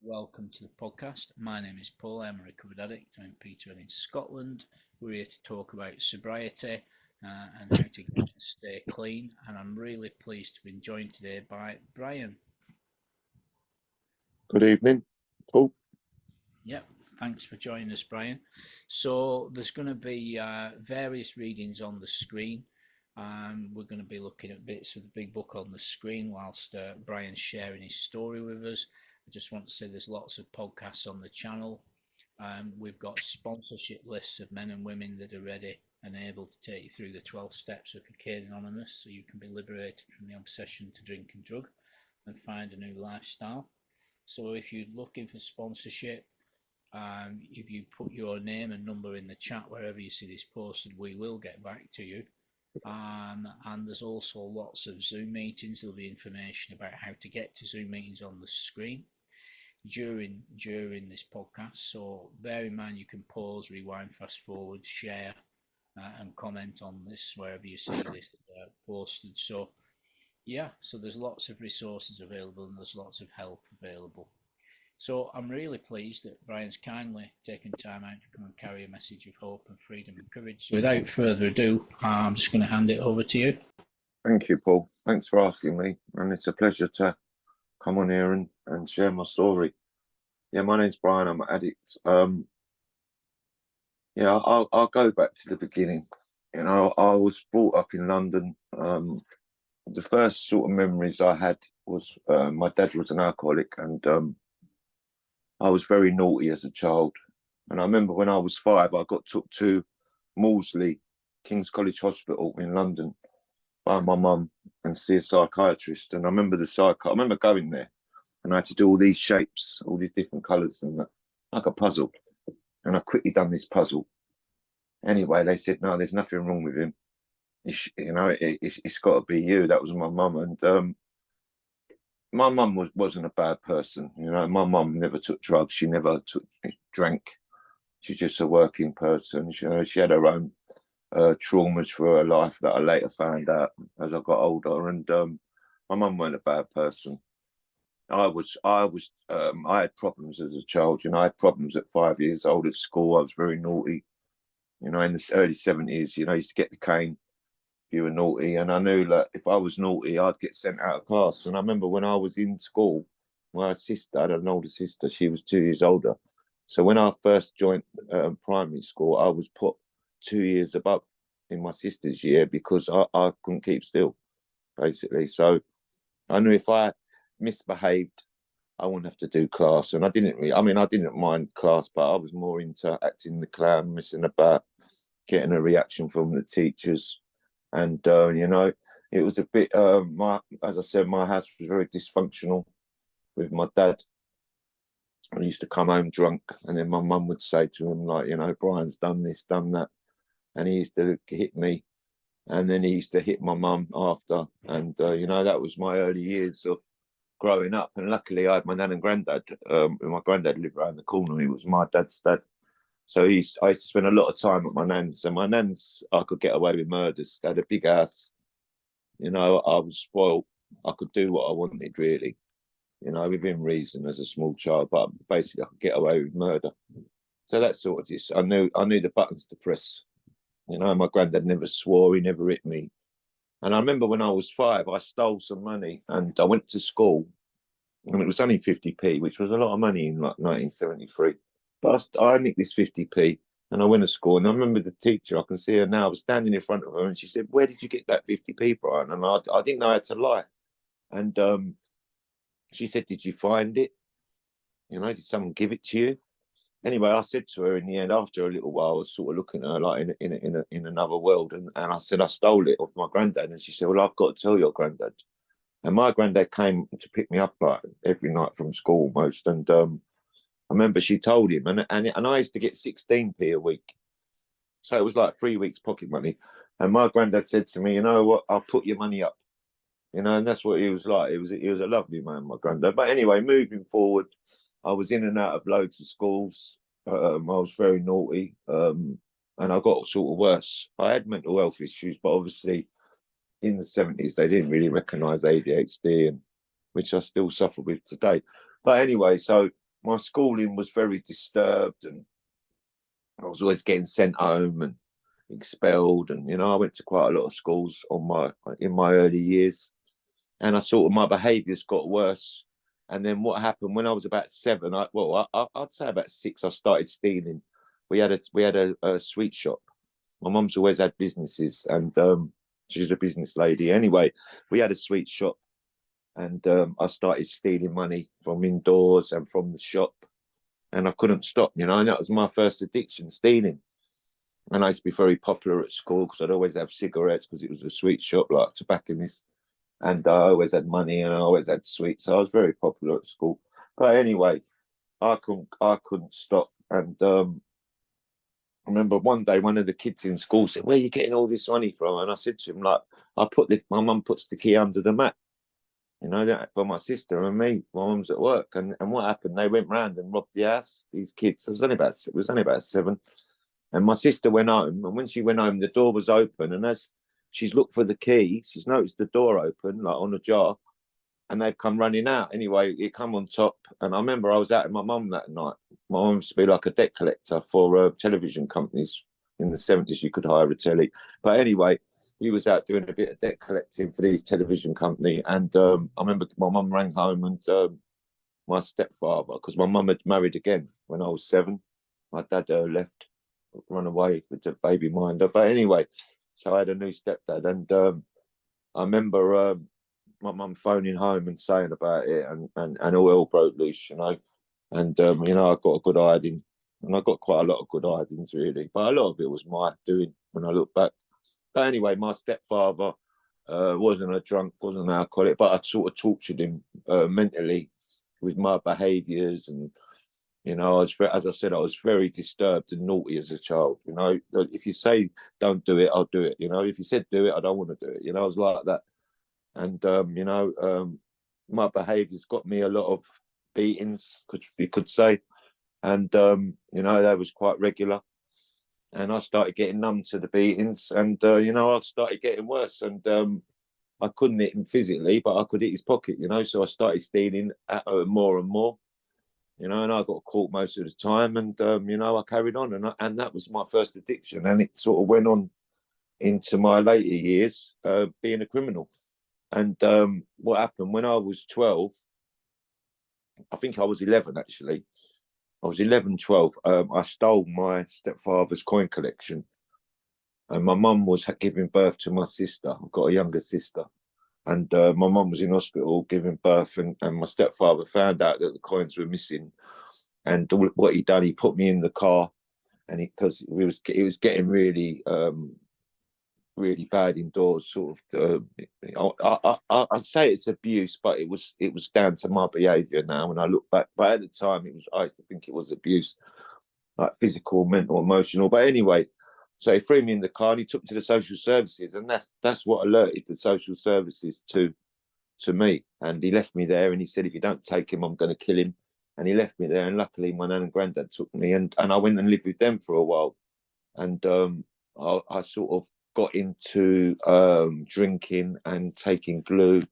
Welcome to the podcast. My name is Paul. I'm a recovered addict. I'm in Peterborough in Scotland. We're here to talk about sobriety and how to stay clean. And I'm really pleased to be joined today by Bryan. Good evening, Paul. Yep, thanks for joining us, Bryan. So there's going to be various readings on the screen. We're going to be looking at bits of the big book on the screen whilst Bryan's sharing his story with us. I just want to say there's lots of podcasts on the channel. We've got sponsorship lists of men and women that are ready and able to take you through the 12 steps of Cocaine Anonymous so you can be liberated from the obsession to drink and drug and find a new lifestyle. So if you're looking for sponsorship, if you put your name and number in the chat wherever you see this posted, we will get back to you. And there's also lots of Zoom meetings. There'll be information about how to get to Zoom meetings on the screen during this podcast. So bear in mind you can pause, rewind, fast forward, share, and comment on this wherever you see this posted. So yeah, so there's lots of resources available and there's lots of help available. So I'm really pleased that Bryan's kindly taken time out to come and carry a message of hope and freedom and courage. So without further ado, I'm just going to hand it over to you. Thank you, Paul. Thanks for asking me. And it's a pleasure to come on here and share my story. Yeah, my name's Bryan. I'm an addict. I'll go back to the beginning. You know, I was brought up in London. The first sort of memories I had was my dad was an alcoholic, and I was very naughty as a child. And I remember when I was 5, I got took to Maudsley, King's College Hospital in London by my mum and see a psychiatrist. And I remember I remember going there and I had to do all these shapes, all these different colours and like a puzzle. And I quickly done this puzzle. Anyway, they said, no, there's nothing wrong with him. It's got to be you. That was my mum. And my mum wasn't a bad person. You know, my mum never took drugs. She never drank. She's just a working person. She had her own traumas for her life that I later found out as I got older. And my mum wasn't a bad person. I had problems as a child. You know, I had problems at 5 years old at school. I was very naughty. You know, in the early 70s, you know, I used to get the cane if you were naughty. And I knew that if I was naughty, I'd get sent out of class. And I remember when I was in school, my sister, I had an older sister, she was 2 years older. So when I first joined primary school, I was put 2 years above in my sister's year because I couldn't keep still, basically. So I knew if I misbehaved, I wouldn't have to do class. And I didn't mind class, but I was more into acting the clown, messing about, getting a reaction from the teachers. And, you know, it was a bit, as I said, my house was very dysfunctional with my dad. I used to come home drunk, and then my mum would say to him, like, you know, Brian's done this, done that. And he used to hit me, and then he used to hit my mum after. And, you know, that was my early years of growing up. And luckily, I had my nan and granddad. My granddad lived around the corner. He was my dad's dad. So I used to spend a lot of time at my nan's. And my nan's, I could get away with murders. They had a big house. You know, I was spoiled. I could do what I wanted, really. You know, within reason as a small child, but basically I could get away with murder. So that sort of just, I knew the buttons to press. You know, my granddad never swore, he never hit me. And I remember when I was 5, I stole some money and I went to school, and it was only 50p, which was a lot of money in like 1973. But I nicked this 50p and I went to school, and I remember the teacher, I can see her now, I was standing in front of her and she said, "Where did you get that 50p, Bryan?" And I didn't know how to lie. And she said, "Did you find it? You know, did someone give it to you?" Anyway, I said to her in the end, after a little while, I was sort of looking at her like in another world. And I said, "I stole it off my granddad." And she said, "Well, I've got to tell your granddad." And my granddad came to pick me up like every night from school almost. And I remember she told him, and I used to get 16p a week. So it was like 3 weeks pocket money. And my granddad said to me, "You know what, I'll put your money up." You know, and that's what he was like. He was a lovely man, my granddad. But anyway, moving forward, I was in and out of loads of schools. I was very naughty, and I got sort of worse. I had mental health issues, but obviously in the 70s, they didn't really recognise ADHD, which I still suffer with today. But anyway, so my schooling was very disturbed, and I was always getting sent home and expelled. And, you know, I went to quite a lot of schools in my early years, and my behaviours got worse. And then what happened when I was about 7, I'd say about 6, I started stealing. We had a sweet shop. My mum's always had businesses, and she's a business lady. Anyway, we had a sweet shop, and I started stealing money from indoors and from the shop, and I couldn't stop, you know, and that was my first addiction, stealing. And I used to be very popular at school because I'd always have cigarettes because it was a sweet shop, like tobacconist. And I always had money and I always had sweets. So I was very popular at school. But anyway, I couldn't stop. And I remember one day one of the kids in school said, "Where are you getting all this money from?" And I said to him, like, my mum puts the key under the mat. You know, that for my sister and me. My mum's at work, and what happened? They went round and robbed the house. These kids. It was only about 7, and my sister went home. And when she went home, the door was open, and as she's looked for the key, she's noticed the door open, like on a jar, and they've come running out. Anyway, it come on top, and I remember I was out with my mum that night. My mum used to be like a debt collector for television companies in the 70s. You could hire a telly, but anyway, we was out doing a bit of debt collecting for these television company. And I remember my mum rang home, and my stepfather, because my mum had married again when I was 7. My dad left, run away with the baby minder. But anyway, so I had a new stepdad, and I remember my mum phoning home and saying about it, and all hell broke loose, you know. And you know, I got a good hiding, and I got quite a lot of good hidings really, but a lot of it was my doing when I look back. But anyway, my stepfather wasn't a drunk, wasn't an alcoholic, but I sort of tortured him mentally with my behaviours. And, you know, as I said, I was very disturbed and naughty as a child. You know, if you say don't do it, I'll do it. You know, if you said do it, I don't want to do it. You know, I was like that. And, you know, my behaviours got me a lot of beatings, you could say. And, you know, they was quite regular. And I started getting numb to the beatings, and you know, I started getting worse. And I couldn't hit him physically, but I could hit his pocket, you know. So I started stealing more and more, you know, and I got caught most of the time. And you know, I carried on, and that was my first addiction, and it sort of went on into my later years being a criminal. And what happened when I was 12? I think I was 11 actually. I was 11, 12. I stole my stepfather's coin collection. And my mum was giving birth to my sister. I've got a younger sister. And my mum was in hospital giving birth. And my stepfather found out that the coins were missing. And what he done, he put me in the car. And because it was getting really, really bad indoors, sort of. I'd say it's abuse, but it was down to my behaviour now when I look back. But at the time, I used to think it was abuse, like physical, mental, emotional. But anyway, so he threw me in the car and he took me to the social services, and that's what alerted the social services to me. And he left me there, and he said, "If you don't take him, I'm going to kill him." And he left me there, and luckily my nan and granddad took me, and I went and lived with them for a while. And I sort of got into drinking and taking glue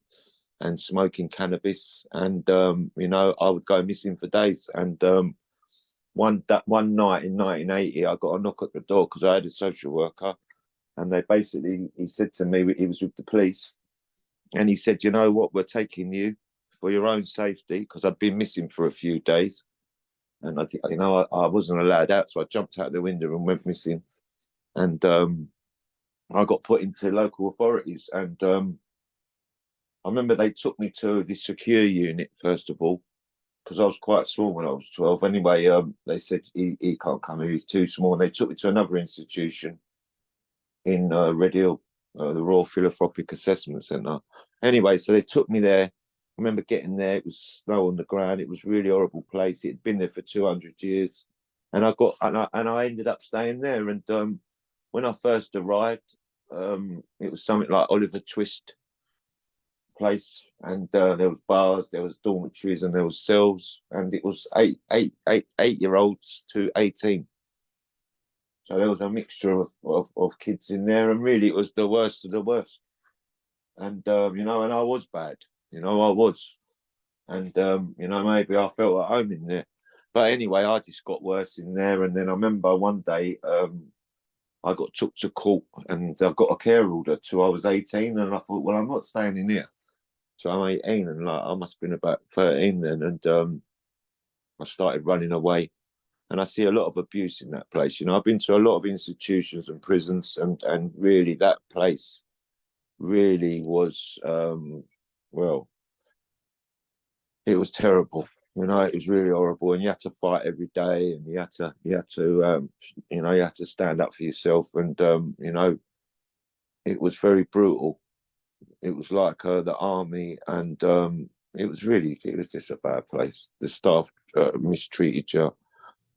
and smoking cannabis. And you know, I would go missing for days. And one night in 1980, I got a knock at the door because I had a social worker, and he said to me, he was with the police, and he said, "You know what, we're taking you for your own safety," because I'd been missing for a few days, and I wasn't allowed out, so I jumped out the window and went missing. And I got put into local authorities, and I remember they took me to the secure unit first of all, because I was quite small when I was 12. Anyway, they said he can't come here, he's too small. And they took me to another institution in Red Hill, the Royal Philanthropic Assessment Centre. Anyway, so they took me there. I remember getting there, it was snow on the ground. It was a really horrible place. It had been there for 200 years. And I ended up staying there. And when I first arrived, it was something like Oliver Twist place, and there was bars, there was dormitories, and there was cells, and it was 8-year-olds to 18. So there was a mixture of kids in there, and really it was the worst of the worst. And you know, and I was bad, you know, I was. And you know, maybe I felt at home in there. But anyway, I just got worse in there. And then I remember one day I got took to court and I got a care order till I was 18. And I thought, well, I'm not staying in here. So I'm 18 and like I must have been about 13 then. And I started running away. And I see a lot of abuse in that place. You know, I've been to a lot of institutions and prisons, and really that place really was, well, it was terrible. You know, it was really horrible, and you had to fight every day, and you had to, you know, you had to stand up for yourself, and you know, it was very brutal. It was like the army, and it was just a bad place. The staff mistreated you.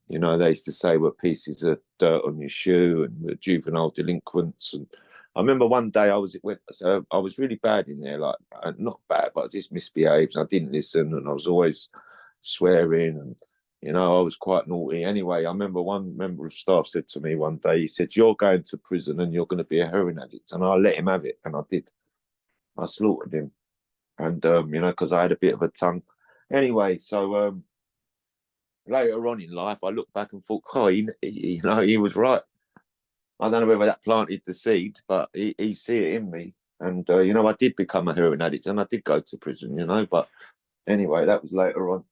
You know, they used to say were pieces of dirt on your shoe and the juvenile delinquents. And I remember one day I was really bad in there, like not bad, but I just misbehaved. I didn't listen, and I was always swearing, and you know, I was quite naughty. Anyway, I remember one member of staff said to me one day, he said, "You're going to prison, and you're going to be a heroin addict." And I let him have it, and I did. I slaughtered him, and you know, because I had a bit of a tongue. Anyway, so later on in life, I look back and thought, oh, you know, he was right. I don't know whether that planted the seed, but he see it in me. And, you know, I did become a heroin addict and I did go to prison, you know, but anyway, that was later on.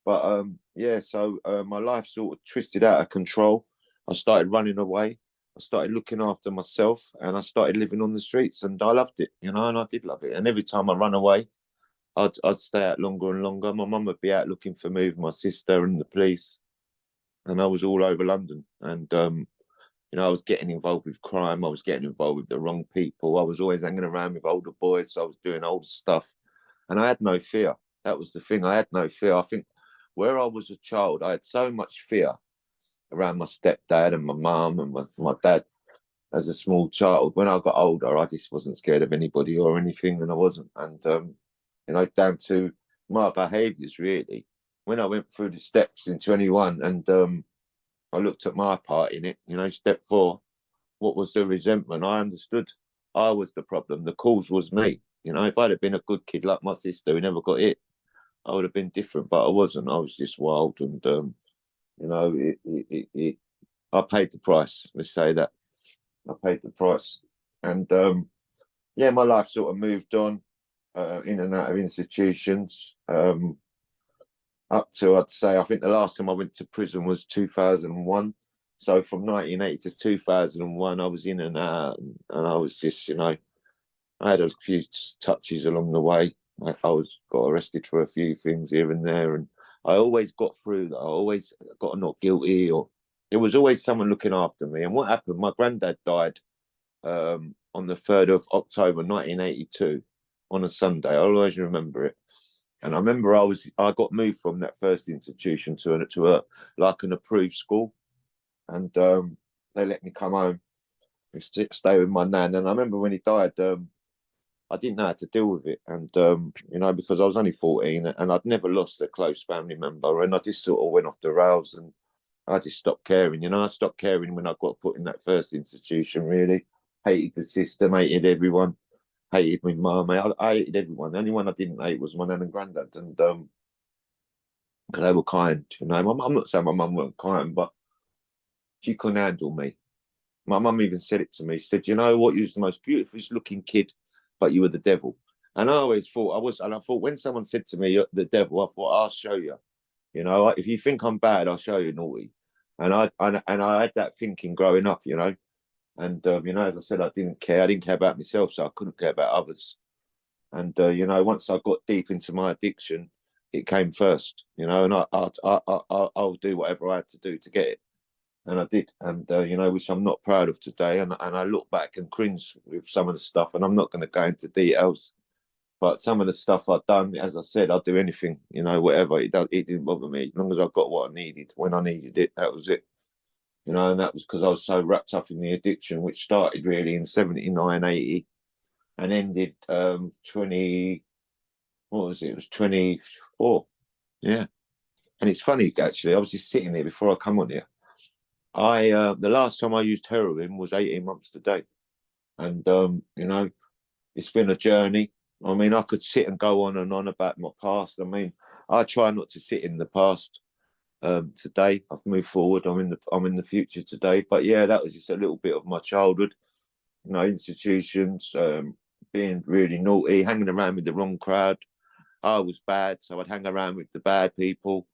But yeah, so my life sort of twisted out of control. I started running away. I started looking after myself and I started living on the streets, and I loved it, you know, and I did love it. And every time I run away, I'd stay out longer and longer. My mum would be out looking for me with my sister and the police, and I was all over London. And you know, I was getting involved with crime. I was getting involved with the wrong people. I was always hanging around with older boys. So I was doing older stuff, and I had no fear. That was the thing. I had no fear. I think where I was a child, I had so much fear around my stepdad and my mum and my dad as a small child. When I got older, I just wasn't scared of anybody or anything, and I wasn't. And you know, down to my behaviours really. When I went through the steps in 21 and I looked at my part in it, you know, step 4, what was the resentment? I understood I was the problem. The cause was me. You know, if I'd have been a good kid like my sister who never got hit, I would have been different, but I wasn't. I was just wild, and you know, I paid the price. Let's say that I paid the price, and yeah, my life sort of moved on in and out of institutions up to, I'd say, I think the last time I went to prison was 2001. So from 1980 to 2001, I was in and out, and I was just, you know, I had a few touches along the way. I got arrested for a few things here and there, and I always got through that. I always got not guilty, or there was always someone looking after me. And what happened? My granddad died on the 3rd of October 1982 on a Sunday. I'll always remember it. And I remember I got moved from that first institution to a like an approved school, and they let me come home and stay with my nan. And I remember when he died, I didn't know how to deal with it, and you know, because I was only 14 and I'd never lost a close family member, and I just sort of went off the rails, and I just stopped caring. You know, I stopped caring when I got put in that first institution. Really hated the system, hated everyone. Hated my mum. I hated everyone. The only one I didn't hate was my nan and granddad, and they were kind. You know, I'm not saying my mum weren't kind, but she couldn't handle me. My mum even said it to me. She said, "You know what? You was the most beautiful looking kid, but you were the devil." And I always thought I was. And I thought when someone said to me, "You're the devil," I thought, "I'll show you." You know, if you think I'm bad, I'll show you naughty. And I had that thinking growing up. You know. And you know, as I said, I didn't care. I didn't care about myself, so I couldn't care about others. And you know, once I got deep into my addiction, it came first. You know, and I'll do whatever I had to do to get it, and I did. And you know, which I'm not proud of today. And I look back and cringe with some of the stuff. And I'm not going to go into details, but some of the stuff I've done, as I said, I'll do anything. You know, whatever. It didn't bother me as long as I got what I needed when I needed it. That was it. You know, and that was because I was so wrapped up in the addiction, which started really in 79, 80 and ended 20, what was it? It was 24. Yeah. And it's funny, actually, I was just sitting there before I come on here. The last time I used heroin was 18 months today. And, you know, it's been a journey. I mean, I could sit and go on and on about my past. I mean, I try not to sit in the past. today. I've moved forward. I'm in the future today. But yeah, that was just a little bit of my childhood. You know, institutions, being really naughty, hanging around with the wrong crowd. I was bad, so I'd hang around with the bad people.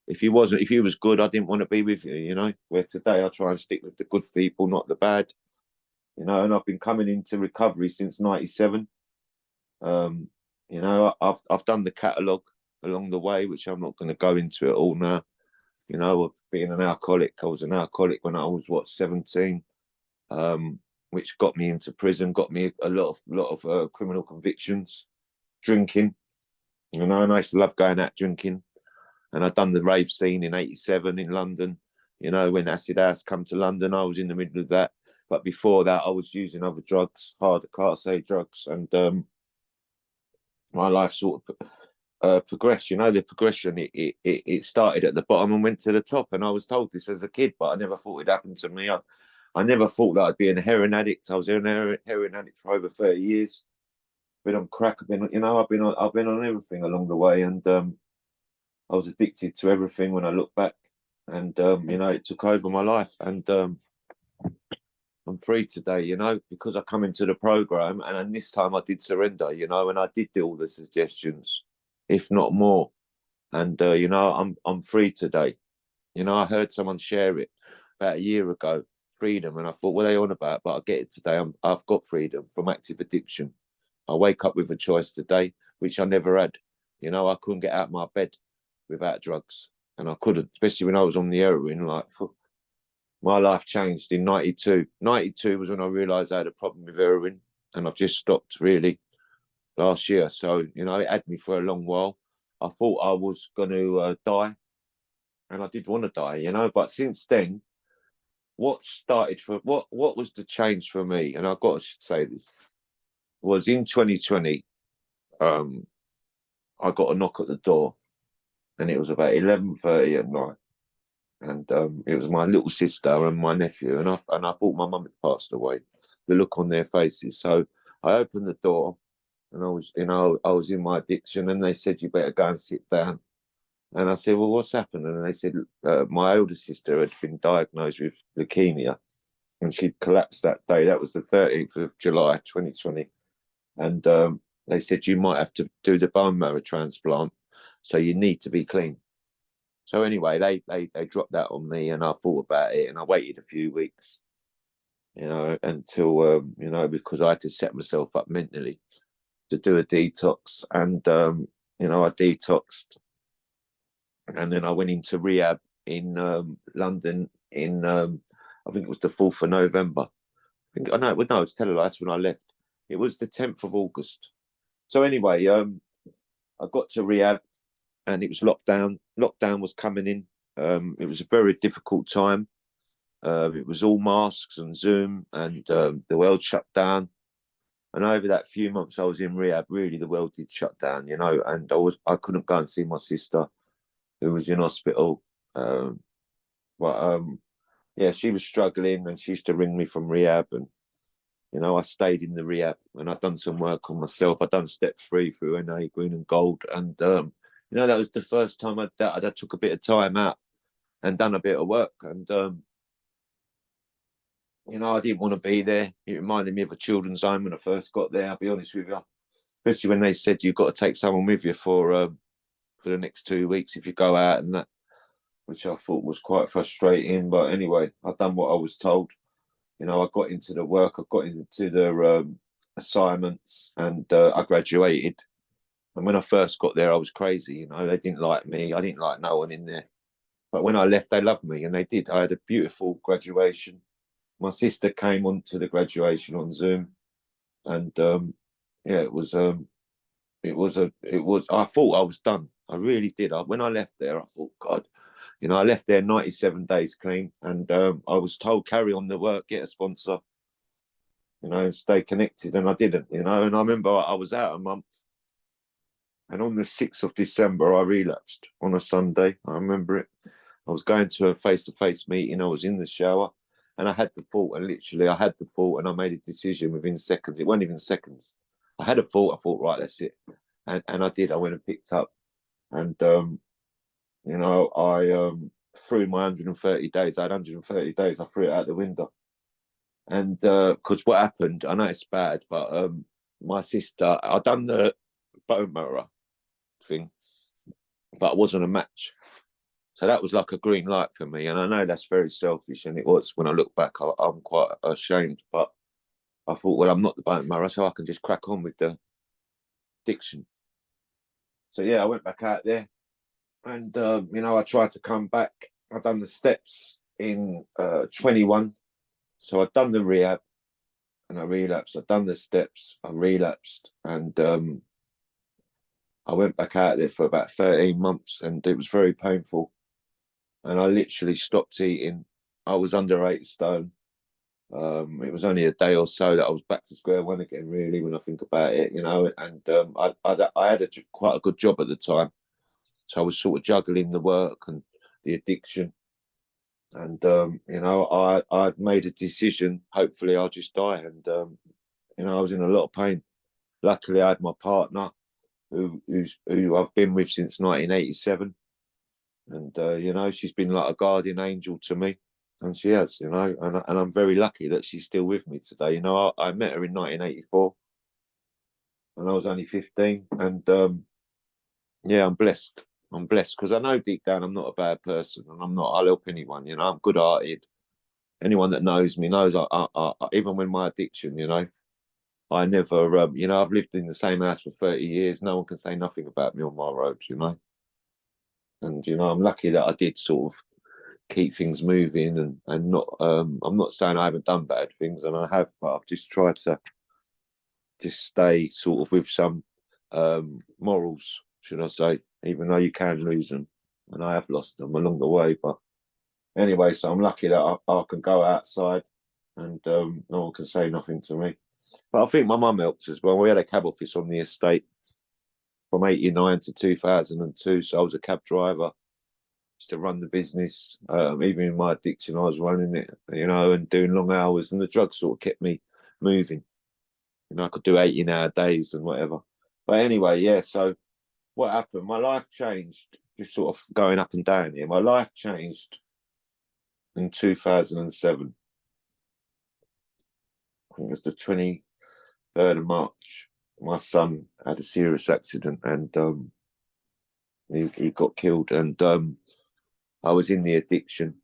If you was good, I didn't want to be with you. You know, where today I try and stick with the good people, not the bad. You know, and I've been coming into recovery since '97. You know, I've done the catalogue along the way, which I'm not going to go into it all now. You know, of being an alcoholic. I was an alcoholic when I was 17, which got me into prison, got me a lot of criminal convictions, drinking. You know, and I used to love going out drinking. And I'd done the rave scene in '87 in London. You know, when Acid House come to London, I was in the middle of that. But before that, I was using other drugs, hard class A drugs, and my life sort of progressed. You know, the progression, it started at the bottom and went to the top. And I was told this as a kid, but I never thought it happened to me. I never thought that I'd be a heroin addict. I was a heroin addict for over 30 years. Been on crack. I've been on everything along the way, and I was addicted to everything when I look back, and you know, it took over my life, and I'm free today, you know, because I come into the program, and this time I did surrender, you know, and I did do all the suggestions, if not more, and you know, I'm free today. You know, I heard someone share it about a year ago, freedom, and I thought, what are they on about? But I get it today. I've got freedom from active addiction. I wake up with a choice today, which I never had. You know, I couldn't get out of my bed without drugs, and I couldn't, especially when I was on the heroin. Like, my life changed in '92. '92 was when I realised I had a problem with heroin, and I've just stopped really last year. So, you know, it had me for a long while. I thought I was going to die, and I did want to die, you know. But since then, what was the change for me? And I've got to say this was in 2020. I got a knock at the door, and it was about 11:30 at night, and it was my little sister and my nephew, and I thought my mum had passed away. The look on their faces. So I opened the door, and I was in my addiction, and they said, "You better go and sit down." And I said, "Well, what's happened?" And they said, my older sister had been diagnosed with leukemia, and she'd collapsed that day. That was the 13th of July, 2020. And they said, "You might have to do the bone marrow transplant, so you need to be clean." So anyway, they dropped that on me, and I thought about it, and I waited a few weeks, you know, until you know, because I had to set myself up mentally to do a detox, and you know, I detoxed, and then I went into rehab in London in I think it was the 4th of November. I know, no, it's that's when I left. It was the 10th of August. So anyway, I got to rehab, and it was lockdown. Lockdown was coming in. It was a very difficult time. It was all masks and Zoom, and the world shut down. And over that few months I was in rehab, really the world did shut down, you know. And I couldn't go and see my sister, who was in hospital. But yeah, she was struggling, and she used to ring me from rehab, and you know, I stayed in the rehab, and I'd done some work on myself. I'd done step 3 through NA, Green and Gold, and you know, that was the first time I took a bit of time out and done a bit of work. And you know, I didn't want to be there. It reminded me of a children's home when I first got there. I'll be honest with you, especially when they said you've got to take someone with you for the next 2 weeks if you go out, and that, which I thought was quite frustrating. But anyway, I've done what I was told. You know, I got into the work, I got into the assignments, and I graduated. And when I first got there, I was crazy. You know, they didn't like me. I didn't like no one in there. But when I left, they loved me, and they did. I had a beautiful graduation. My sister came on to the graduation on Zoom, and yeah, it was. I thought I was done. I really did. When I left there, I thought, God, you know, I left there 97 days clean, and I was told, carry on the work, get a sponsor, you know, and stay connected. And I didn't, you know. And I remember I was out a month, and on the 6th of December, I relapsed on a Sunday. I remember it. I was going to a face-to-face meeting. I was in the shower, and I had the thought, and literally I had the thought, and I made a decision within seconds. It wasn't even seconds. I had a thought. I thought, right, that's it. And I did. I went and picked up, and You know, I threw my 130 days. I had 130 days. I threw it out the window. And because what happened, I know it's bad, but my sister, I done the bone marrow thing, but I wasn't a match. So that was like a green light for me. And I know that's very selfish, and it was. When I look back, I'm quite ashamed. But I thought, well, I'm not the bone marrow, so I can just crack on with the addiction. So yeah, I went back out there, and you know, I tried to come back. I done the steps in 21. So I'd done the rehab, and I relapsed. I'd done the steps, I relapsed, and I went back out there for about 13 months, and it was very painful. And I literally stopped eating. I was under 8 stone. It was only a day or so that I was back to square one again, really, when I think about it, you know. And I had quite a good job at the time. So I was sort of juggling the work and the addiction. And, you know, I made a decision. Hopefully I'll just die. And, you know, I was in a lot of pain. Luckily, I had my partner who I've been with since 1987. And, you know, she's been like a guardian angel to me. And she has, you know, and I'm very lucky that she's still with me today. You know, I met her in 1984 and I was only 15. And yeah, I'm blessed. I'm blessed because I know deep down I'm not a bad person, and I'll help anyone, you know, I'm good hearted. Anyone that knows me knows even with my addiction, you know, I never, you know, I've lived in the same house for 30 years. No one can say nothing about me on my road, you know. And, you know, I'm lucky that I did sort of keep things moving, and not I'm not saying I haven't done bad things, and I have, but I've just tried to just stay sort of with some morals, should I say, even though you can lose them, and I have lost them along the way. But anyway, so I'm lucky that I can go outside, and no one can say nothing to me. But I think my mum helped as well. We had a cab office on the estate from 89 to 2002, so I was a cab driver to run the business. Even in my addiction, I was running it, you know, and doing long hours, and the drugs sort of kept me moving. You know, I could do 18-hour days and whatever. But anyway, yeah, so what happened? My life changed, just sort of going up and down here. My life changed in 2007. I think it was the 23rd of March. My son had a serious accident, and he got killed. And I was in the addiction,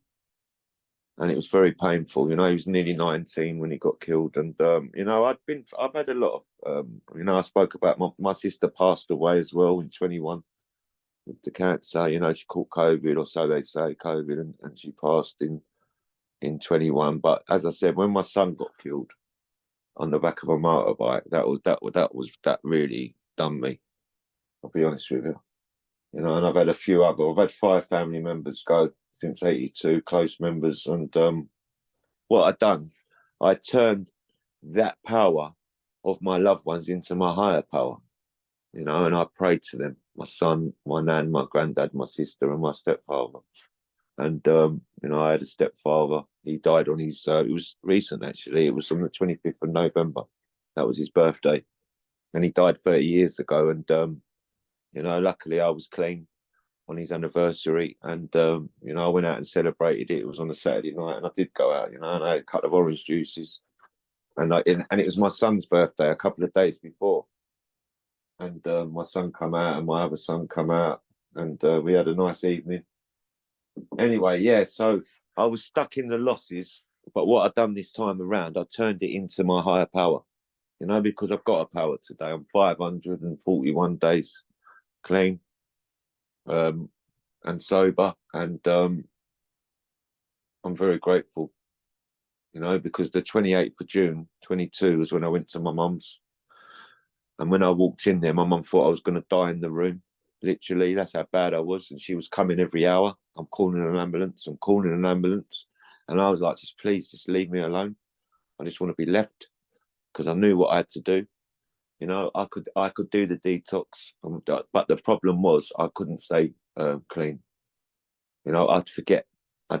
and it was very painful. You know, he was nearly 19 when he got killed. And, you know, I've had a lot of, you know, I spoke about my sister passed away as well in 21 with the cancer. You know, she caught COVID, or so they say, COVID, and she passed in 21. But as I said, when my son got killed on the back of a motorbike, that really done me. I'll be honest with you. You know, and I've had 5 family members go since 82, close members. And what I'd done, I turned that power of my loved ones into my higher power, you know, and I prayed to them, my son, my nan, my granddad, my sister, and my stepfather. And, you know, I had a stepfather. He died on his, it was recent actually. It was on the 25th of November. That was his birthday. And he died 30 years ago. And, you know, luckily I was clean on his anniversary, and you know, I went out and celebrated it. It was on a Saturday night, and I did go out, you know, and I had a couple of orange juices, and it was my son's birthday a couple of days before, and my son come out and my other son come out, and we had a nice evening. Anyway, yeah, so I was stuck in the losses, but what I've done this time around, I turned it into my higher power, you know, because I've got a power today. I'm 541 days clean. And sober, and I'm very grateful, you know, because the 28th of June 22 was when I went to my mum's, and when I walked in there, my mum thought I was going to die in the room. Literally, that's how bad I was, and she was coming every hour. I'm calling an ambulance, and I was like, just please, just leave me alone. I just want to be left, because I knew what I had to do. You know, I could do the detox, but the problem was I couldn't stay clean. You know, I'd forget the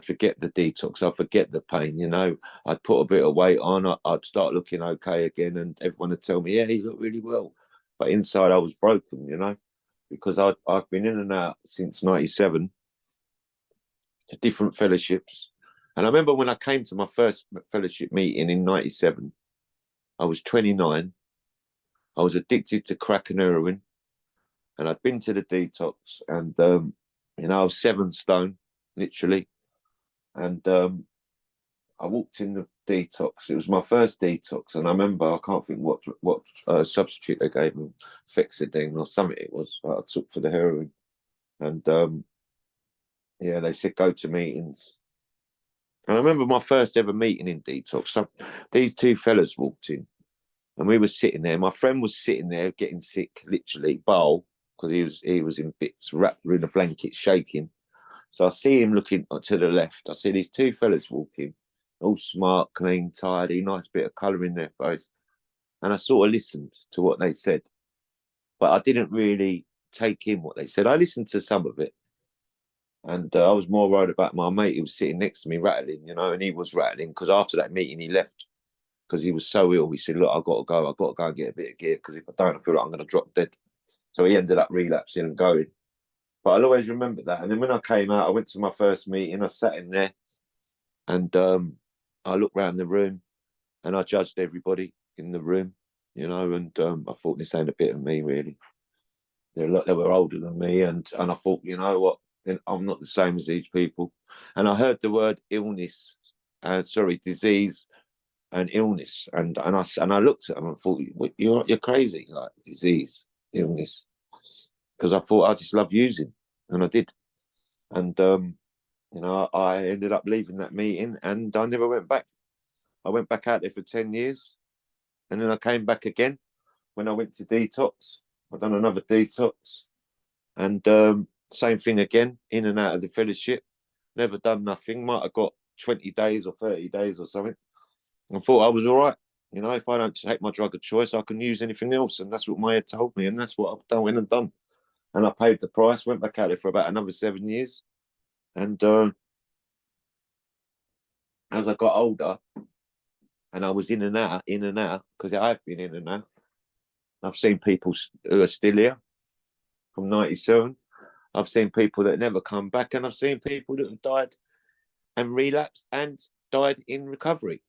detox. I'd forget the pain. You know, I'd put a bit of weight on. I'd start looking okay again, and everyone would tell me, "Yeah, you look really well," but inside I was broken. You know, because I've been in and out since '97, to different fellowships. And I remember when I came to my first fellowship meeting in 97, I was 29. I was addicted to crack and heroin, and I'd been to the detox, and I was 7 stone, literally. And I walked in the detox. It was my first detox, and I remember, I can't think what substitute they gave me, Fexidine or something it was, I took for the heroin. And they said go to meetings. And I remember my first ever meeting in detox. So these 2 fellas walked in, and we were sitting there. My friend was sitting there getting sick, literally, bowl, because he was in bits, wrapped in a blanket, shaking. So I see him looking to the left. I see these 2 fellas walking, all smart, clean, tidy, nice bit of colour in their face. And I sort of listened to what they said, but I didn't really take in what they said. I listened to some of it. And I was more worried about my mate who was sitting next to me rattling, and he was rattling because after that meeting he left because he was so ill. He said, look, I've got to go and get a bit of gear because if I don't, I feel like I'm going to drop dead. So he ended up relapsing and going. But I'll always remember that. And then when I came out, I went to my first meeting, I sat in there, and I looked around the room and I judged everybody in the room, and I thought, this ain't a bit of me, really. They were older than me, and I thought, you know what? I'm not the same as these people. And I heard the word illness, disease and illness. And I looked at them and thought, you're crazy, like disease, illness. Because I thought I just love using, and I did. And, I ended up leaving that meeting and I never went back. I went back out there for 10 years. And then I came back again when I went to detox. I've done another detox. And same thing again, in and out of the fellowship. Never done nothing. Might have got 20 days or 30 days or something. I thought I was all right. If I don't take my drug of choice, I can use anything else. And that's what my head told me. And that's what I've done and done. And I paid the price, went back out there for about another 7 years. And as I got older, and I was in and out, because I've been in and out. I've seen people who are still here from 97. I've seen people that never come back, and I've seen people that have died and relapsed and died in recovery,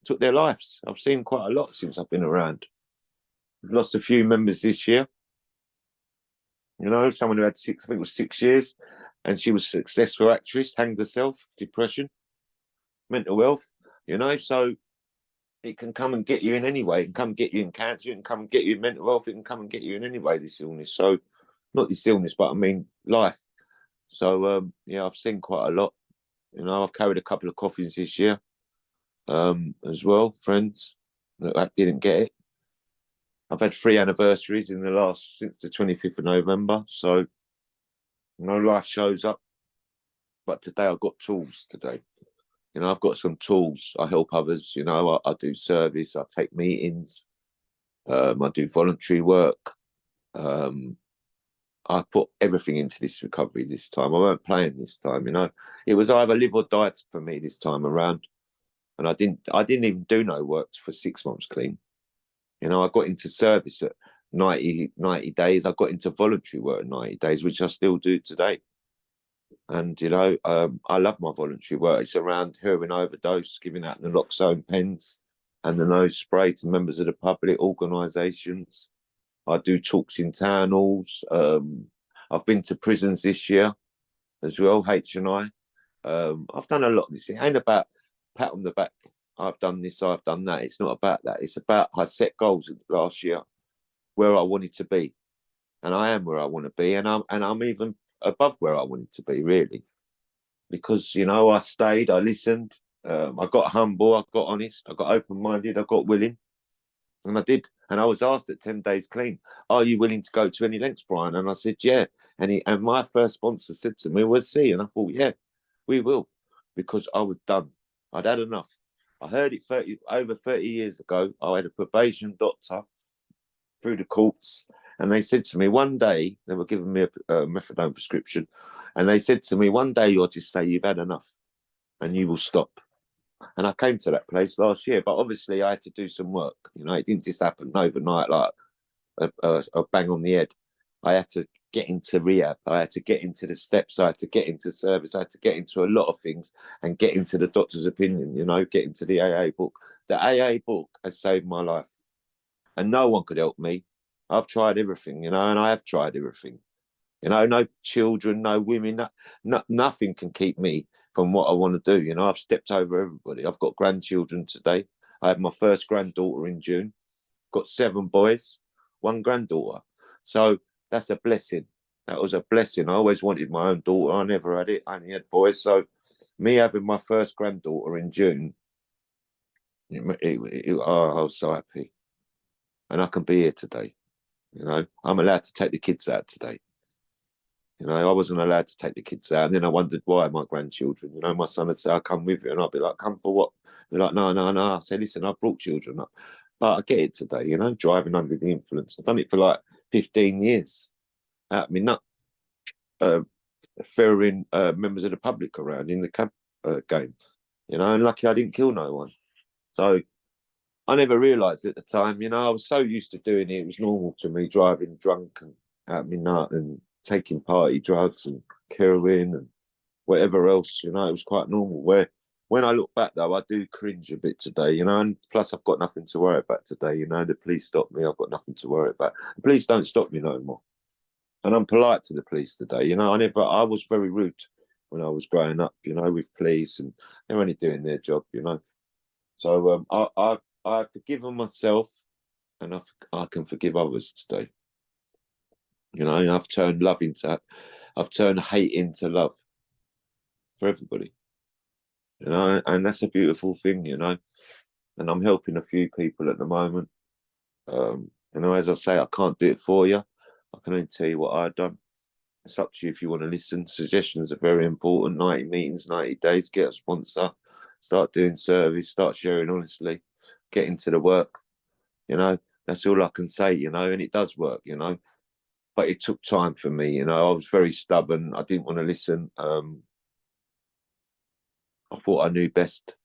took their lives. I've seen quite a lot since I've been around. We've lost a few members this year. Someone who had I think it was 6 years, and she was a successful actress, hanged herself, depression, mental health, so it can come and get you in any way. It can come and get you in cancer, it can come and get you in mental health, it can come and get you in any way, this illness. So, not this illness, but I mean life. So, I've seen quite a lot. I've carried a couple of coffins this year as well, friends that didn't get it. I've had 3 anniversaries since the 25th of November. So, life shows up. But today I've got tools today. I've got some tools. I help others. I do service. I take meetings. I do voluntary work. I put everything into this recovery this time. I weren't playing this time. It was either live or die for me this time around. And I didn't even do no work for 6 months clean. I got into service at 90 days. I got into voluntary work at 90 days, which I still do today. And, I love my voluntary work. It's around heroin overdose, giving out naloxone pens and the nose spray to members of the public, organisations. I do talks in town halls. I've been to prisons this year as well, H&I. I've done a lot of this. It ain't about pat on the back. I've done this, I've done that. It's not about that. It's about I set goals last year where I wanted to be. And I am where I want to be. And I'm even above where I wanted to be, really. Because, I stayed, I listened, I got humble, I got honest, I got open-minded, I got willing. And I did. And I was asked at 10 days clean, are you willing to go to any lengths, Bryan? And I said, yeah. And my first sponsor said to me, we'll see. And I thought, yeah, we will. Because I was done. I'd had enough. I heard it over 30 years ago. I had a probation doctor through the courts. And they said to me, one day, they were giving me a methadone prescription. And they said to me, one day you'll just say you've had enough and you will stop. And I came to that place last year, but obviously I had to do some work. It didn't just happen overnight like a bang on the head. I had to get into rehab. I had to get into the steps. I had to get into service. I had to get into a lot of things and get into the doctor's opinion, you know, get into the AA book. The AA book has saved my life, and no one could help me. I've tried everything, you know, and I have tried everything. You know, no children, no women, nothing can keep me from what I want to do. You know, I've stepped over everybody. I've got grandchildren today. I had my first granddaughter in June. Got 7 boys, 1 granddaughter. So that's a blessing. That was a blessing. I always wanted my own daughter. I never had it. I only had boys. So me having my first granddaughter in June, I was so happy. And I can be here today. You know, I'm allowed to take the kids out today. You know, I wasn't allowed to take the kids out. And then I wondered why my grandchildren, you know, my son would say, I'll come with you. And I'd be like, come for what? They're like, no, no, no. I said, listen, I brought children up. But I get it today, you know, driving under the influence. I've done it for like 15 years. Out of me nut, ferrying members of the public around in the camp game, you know, and lucky I didn't kill no one. So I never realised at the time, you know, I was so used to doing it. It was normal to me driving drunk and out of me nut and taking party drugs and heroin and whatever else, you know, it was quite normal. Where when I look back though, I do cringe a bit today, you know, and plus I've got nothing to worry about today, you know, the police stopped me, I've got nothing to worry about. The police don't stop me no more. And I'm polite to the police today, you know, I was very rude when I was growing up, you know, with police, and they're only doing their job, you know. So I've forgiven myself, and I can forgive others today. You know, I've turned hate into love for everybody. You know, and that's a beautiful thing, you know. And I'm helping a few people at the moment. You know, as I say, I can't do it for you. I can only tell you what I've done. It's up to you if you want to listen. Suggestions are very important. 90 meetings, 90 days, get a sponsor, start doing service, start sharing honestly, get into the work. You know, that's all I can say, you know, and it does work, you know. But it took time for me, you know. I was very stubborn. I didn't want to listen. I thought I knew best.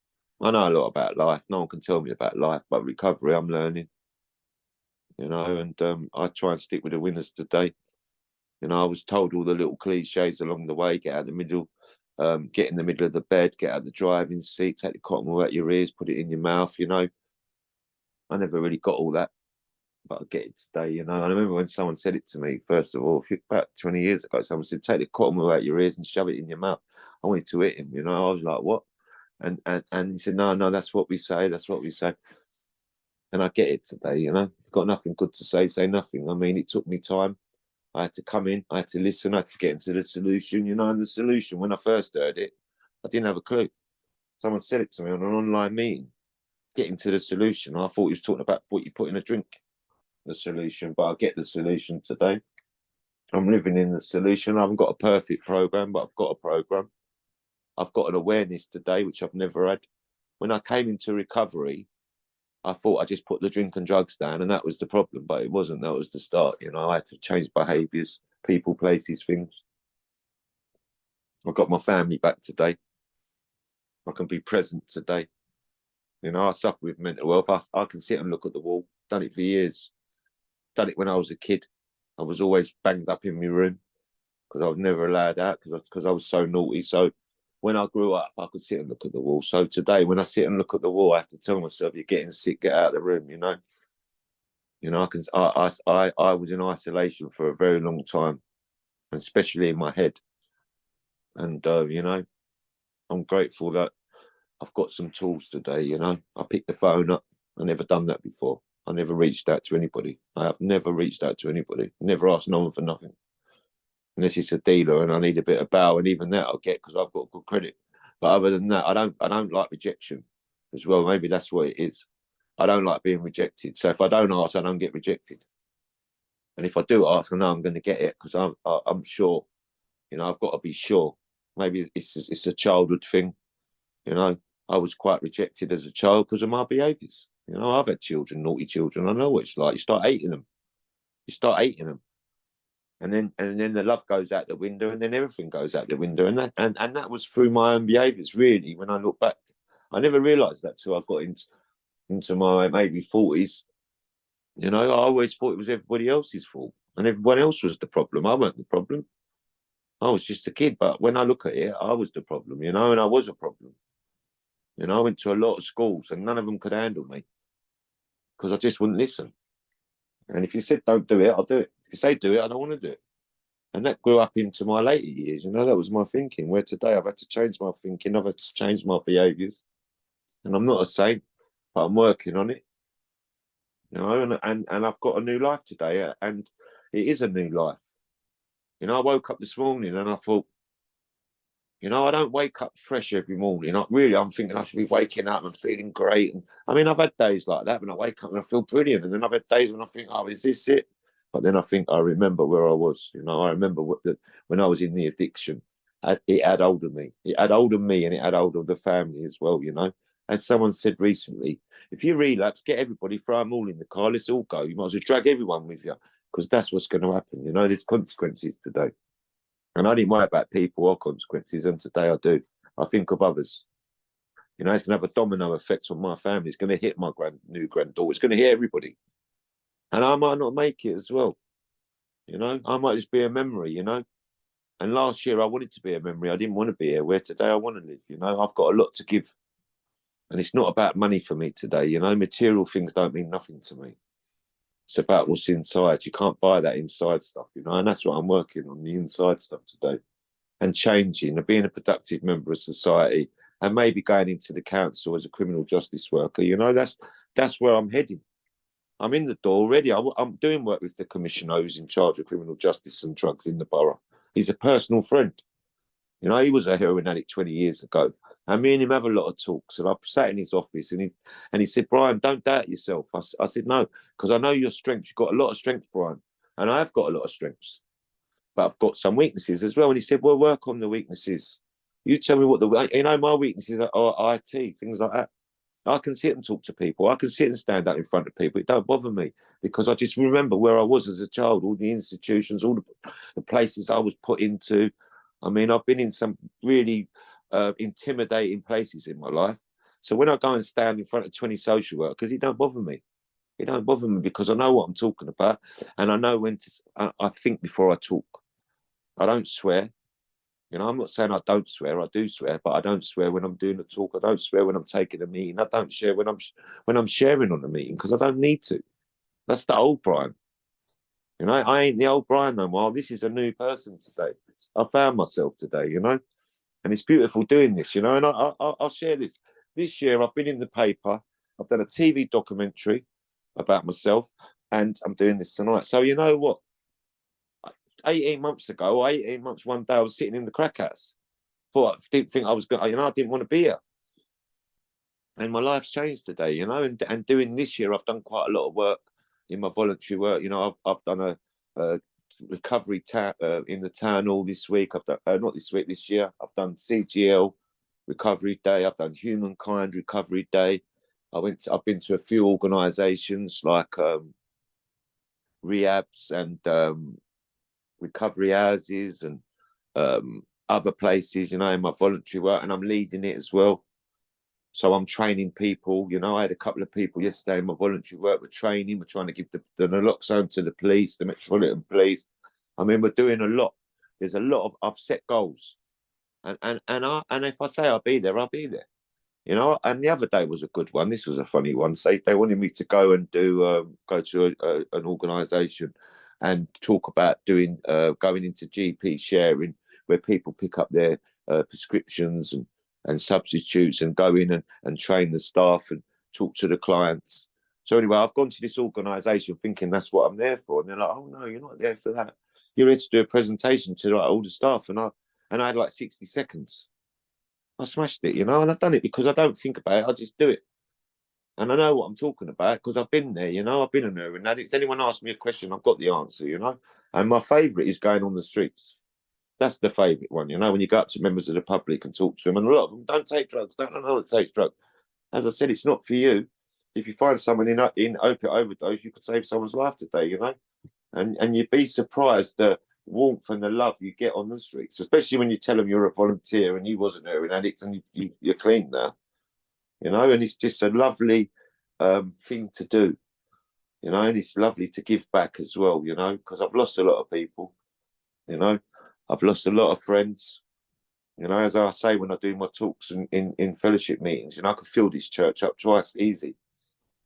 I know a lot about life. No one can tell me about life, but recovery, I'm learning, you know, and I try and stick with the winners today. You know, I was told all the little cliches along the way: get out the middle, get in the middle of the bed, get out the driving seat, take the cotton wool out your ears, put it in your mouth. You know, I never really got all that, but I get it today. You know, and I remember when someone said it to me. First of all, about 20 years ago, someone said, "Take the cotton wool out your ears and shove it in your mouth." I wanted to hit him. You know, I was like, "What?" And he said, "No, that's what we say. That's what we say." And I get it today. You know, got nothing good to say nothing. I mean, it took me time. I had to come in, I had to listen, I had to get into the solution, you know, and the solution, when I first heard it, I didn't have a clue. Someone said it to me on an online meeting, get into the solution. I thought he was talking about what you put in a drink, the solution, but I get the solution today. I'm living in the solution. I haven't got a perfect program, but I've got a program. I've got an awareness today, which I've never had. When I came into recovery, I thought I just put the drink and drugs down, and that was the problem, but it wasn't. That was the start. You know, I had to change behaviours, people, places, things. I've got my family back today. I can be present today. You know, I suffer with mental health. I can sit and look at the wall. Done it for years. Done it when I was a kid. I was always banged up in my room because I was never allowed out because I was so naughty. So when I grew up, I could sit and look at the wall. So today, when I sit and look at the wall, I have to tell myself, "You're getting sick. Get out of the room." You know. You know, I was in isolation for a very long time, especially in my head. And you know, I'm grateful that I've got some tools today. You know, I picked the phone up. I never done that before. I never reached out to anybody. I have never reached out to anybody. Never asked no one for nothing, unless it's a dealer and I need a bit of bow, and even that I'll get because I've got good credit. But other than that, I don't like rejection as well. Maybe that's what it is. I don't like being rejected. So if I don't ask, I don't get rejected. And if I do ask, I know I'm going to get it because I'm sure. You know, I've got to be sure. Maybe it's a childhood thing. You know, I was quite rejected as a child because of my behaviours. You know, I've had children, naughty children. I know what it's like. You start hating them. You start hating them, and then the love goes out the window, and then everything goes out the window. And that was through my own behaviours. Really, when I look back, I never realised that till I got into my maybe 40s. You know, I always thought it was everybody else's fault. and everyone else was the problem. I weren't the problem. I was just a kid. But when I look at it, I was the problem, and I was a problem. I went to a lot of schools and none of them could handle me because I just wouldn't listen. And if you said don't do it, I'll do it. If you say do it, I don't want to do it. And that grew up into my later years. That was my thinking. Where today I've had to change my thinking, I've had to change my behaviours. And I'm not a saint, but I'm working on it. And I've got a new life today, and it is a new life. I woke up this morning and I thought, I don't wake up fresh every morning. I'm thinking I should be waking up and feeling great. And I've had days like that when I wake up and I feel brilliant. And then I've had days when I think, oh, is this it? But then I think I remember where I was. I remember when I was in the addiction. It had hold of me. It had hold of me, and it had hold of the family as well. As someone said recently, if you relapse, get everybody, throw them all in the car. Let's all go. You might as well drag everyone with you, because that's what's going to happen. There's consequences today. And I didn't worry about people or consequences, and today I do. I think of others. It's going to have a domino effect on my family. It's going to hit my new granddaughter. It's going to hit everybody. And I might not make it as well. I might just be a memory, And last year I wanted to be a memory. I didn't want to be here. Where today I want to live, I've got a lot to give. And it's not about money for me today, Material things don't mean nothing to me. It's about what's inside. You can't buy that inside stuff, And that's what I'm working on, the inside stuff today. And changing and being a productive member of society, and maybe going into the council as a criminal justice worker. That's where I'm heading. I'm in the door already. I'm doing work with the commissioner who's in charge of criminal justice and drugs in the borough. He's a personal friend. He was a heroin addict 20 years ago. And me and him have a lot of talks. And I sat in his office and he said, Bryan, don't doubt yourself. I said, no, because I know your strengths. You've got a lot of strength, Bryan. And I've got a lot of strengths. But I've got some weaknesses as well. And he said, well, work on the weaknesses. You tell me what my weaknesses are IT, things like that. I can sit and talk to people. I can sit and stand up in front of people. It don't bother me, because I just remember where I was as a child, all the institutions, all the places I was put into. I've been in some really intimidating places in my life. So when I go and stand in front of 20 social workers, it don't bother me. It don't bother me, because I know what I'm talking about, and I know when to. I think before I talk. I don't swear. I'm not saying I don't swear. I do swear, but I don't swear when I'm doing a talk. I don't swear when I'm taking a meeting. I don't share when I'm sharing on a meeting, because I don't need to. That's the old Bryan. I ain't the old Bryan no more. This is a new person today. I found myself today, and it's beautiful doing this, and I'll share this. This year I've been in the paper. I've done a TV documentary about myself, and I'm doing this tonight. So you know what? 18 months ago, or 18 months, one day I was sitting in the crack house. Didn't think I was going, I didn't want to be here. And my life's changed today, and doing this year, I've done quite a lot of work in my voluntary work. I've done a recovery in the town hall this week. I've done, not this week, this year. I've done CGL Recovery Day. I've done Humankind Recovery Day. I've been to a few organisations like rehabs and recovery houses and other places, in my voluntary work, and I'm leading it as well. So I'm training people. I had a couple of people yesterday in my voluntary work. We're training. We're trying to give the naloxone to the police, the Metropolitan Police. We're doing a lot. There's a lot of. I've set goals, and if I say I'll be there, I'll be there. And the other day was a good one. This was a funny one. So they wanted me to go and go to an organisation and talk about doing going into GP sharing, where people pick up their prescriptions and substitutes, and go in and train the staff and talk to the clients. So anyway, I've gone to this organisation thinking that's what I'm there for, and they're like, "Oh no, you're not there for that. You're here to do a presentation to all the staff." And I had like 60 seconds. I smashed it, and I've done it because I don't think about it. I just do it. And I know what I'm talking about because I've been there, I've been an heroin addict. Anyone asks me a question, I've got the answer, And my favourite is going on the streets. That's the favourite one, when you go up to members of the public and talk to them. And a lot of them don't take drugs, don't know that takes drugs. As I said, it's not for you. If you find someone in opiate overdose, you could save someone's life today, And you'd be surprised the warmth and the love you get on the streets, especially when you tell them you're a volunteer and you wasn't an heroin addict and you're clean now. And it's just a lovely thing to do. you know, and it's lovely to give back as well, you know, because I've lost a lot of people, you know, I've lost a lot of friends, you know, as I say when I do my talks in fellowship meetings, you know, I can fill this church up twice easy.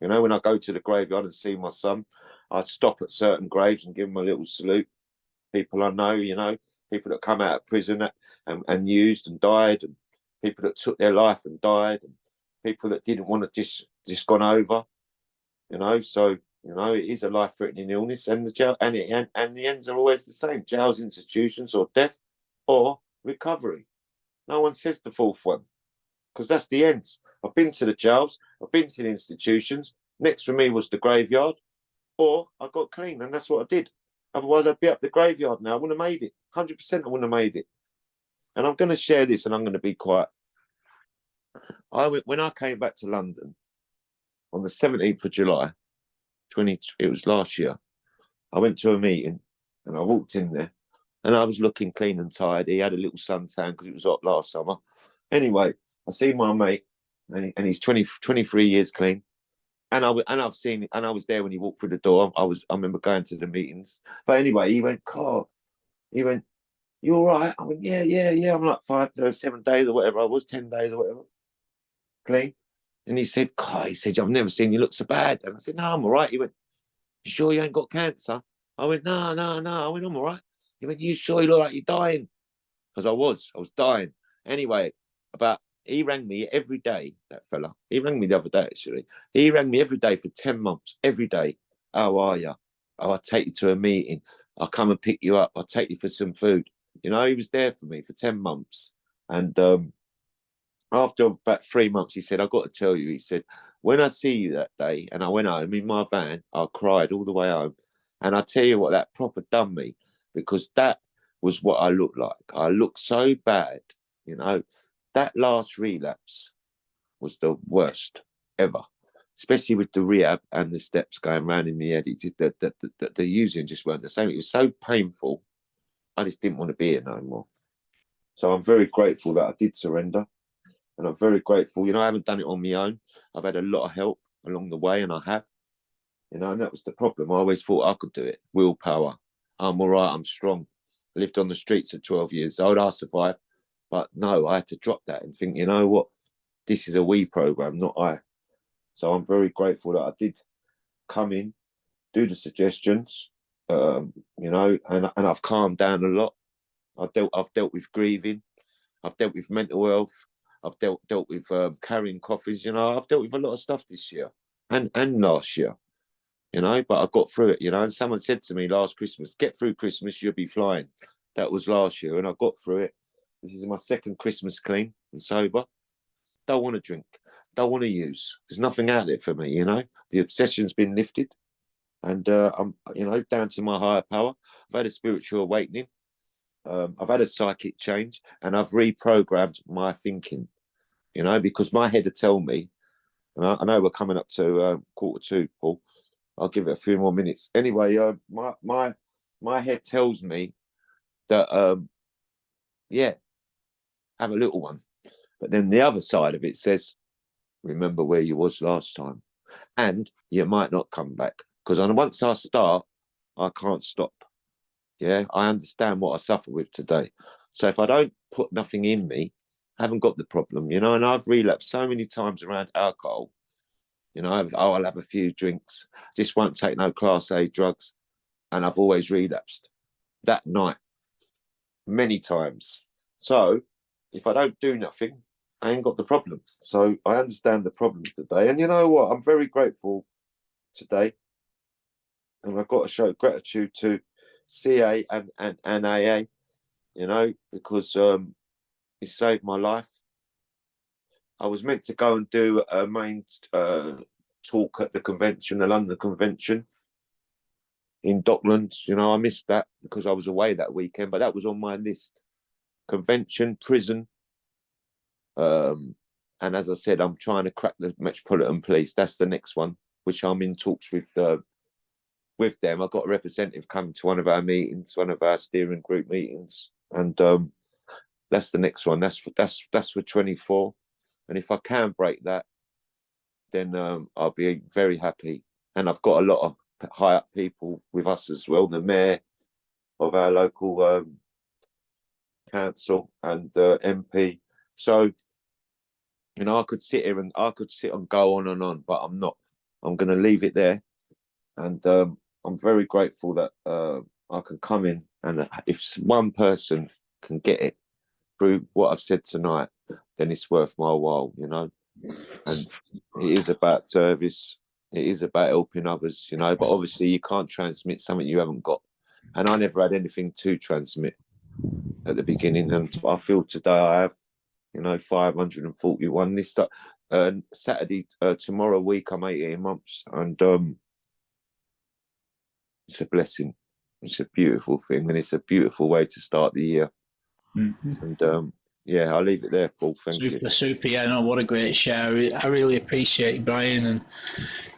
You know, when I go to the graveyard and see my son, I stop at certain graves and give them a little salute. People I know, you know, people that come out of prison and used and died, and people that took their life and died, and people that didn't want to just gone over, you know. So, you know, it is a life-threatening illness, and the jail and the ends are always the same: jails, institutions, or death, or recovery. No one says the fourth one, because that's the ends. I've been to the jails, I've been to the institutions. Next for me was the graveyard, or I got clean, and that's what I did. Otherwise, I'd be up the graveyard now. I wouldn't have made it. 100% I wouldn't have made it. And I'm going to share this, and I'm going to be quiet. When I came back to London on the 17th of July, it was last year, I went to a meeting, and I walked in there, and I was looking clean and tired. He had a little suntan because it was hot last summer. Anyway, I see my mate, and he's 23 years clean. And I was there when he walked through the door. I remember going to the meetings. But anyway, he went, Carl, he went, you all right? I went, yeah. I'm like 7 days or whatever I was, 10 days or whatever, clean. And he said, Carl, I've never seen you look so bad. And I said, no, I'm all right. He went, you sure you ain't got cancer? I went, no. I went, I'm all right. He went, you sure you look like you're dying? Because I was dying. Anyway, he rang me every day, that fella. He rang me the other day, actually. He rang me every day for 10 months, every day. How are you? Oh, I'll take you to a meeting. I'll come and pick you up. I'll take you for some food. You know, he was there for me for 10 months. And after about 3 months, he said, I've got to tell you, he said, when I see you that day, and I went home in my van, I cried all the way home. And I tell you what, that proper done me, because that was what I looked like. I looked so bad, you know. That last relapse was the worst ever, especially with the rehab and the steps going round in my head. The using just weren't the same. It was so painful. I just didn't want to be here no more. So I'm very grateful that I did surrender. And I'm very grateful. You know, I haven't done it on my own. I've had a lot of help along the way, and I have. You know, and that was the problem. I always thought I could do it. Willpower. I'm all right. I'm strong. I lived on the streets at 12 years old. I survived. But no, I had to drop that and think, you know what? This is a we program, not I. So I'm very grateful that I did come in, do the suggestions, you know, and I've calmed down a lot. I've dealt with grieving. I've dealt with mental health. I've dealt with carrying coffins. You know, I've dealt with a lot of stuff this year and last year, you know, but I got through it, you know. And someone said to me last Christmas, get through Christmas, you'll be flying. That was last year, and I got through it. This is my second Christmas clean and sober. Don't want to drink. Don't want to use. There's nothing out there for me, you know. The obsession's been lifted, and I'm, you know, down to my higher power. I've had a spiritual awakening. I've had a psychic change, and I've reprogrammed my thinking, you know, because my head had told me, and I know we're coming up to 1:45, Paul. I'll give it a few more minutes. Anyway, my head tells me that, yeah, have a little one. But then the other side of it says, remember where you was last time. And you might not come back. Because once I start, I can't stop. Yeah, I understand what I suffer with today. So if I don't put nothing in me, I haven't got the problem, you know. And I've relapsed so many times around alcohol. You know, I'll have a few drinks, just won't take no class A drugs. And I've always relapsed that night, many times. So if I don't do nothing, I ain't got the problem. So I understand the problem today. And you know what? I'm very grateful today. And I've got to show gratitude to CA and AA, you know, because it saved my life. I was meant to go and do a main talk at the convention, the London convention in Docklands. You know, I missed that because I was away that weekend, but that was on my list. Convention, prison. And as I said, I'm trying to crack the Metropolitan Police. That's the next one, which I'm in talks with them. I've got a representative coming to one of our meetings, one of our steering group meetings, and that's the next one. That's for 24. And if I can break that, then I'll be very happy. And I've got a lot of high up people with us as well. The mayor of our local council and MP. So, you know, I could sit here and go on and on, but I'm not. I'm going to leave it there. And I'm very grateful that I can come in, and if one person can get it through what I've said tonight, then it's worth my while, you know. And it is about service. It is about helping others, you know. But obviously, you can't transmit something you haven't got. And I never had anything to transmit at the beginning, and I feel today I have, you know, 541. This Saturday, tomorrow week, I'm 18 months, and it's a blessing. It's a beautiful thing, and it's a beautiful way to start the year. And yeah, I'll leave it there, Paul. Thank you. Super. Yeah, no, what a great share. I really appreciate it, Bryan, and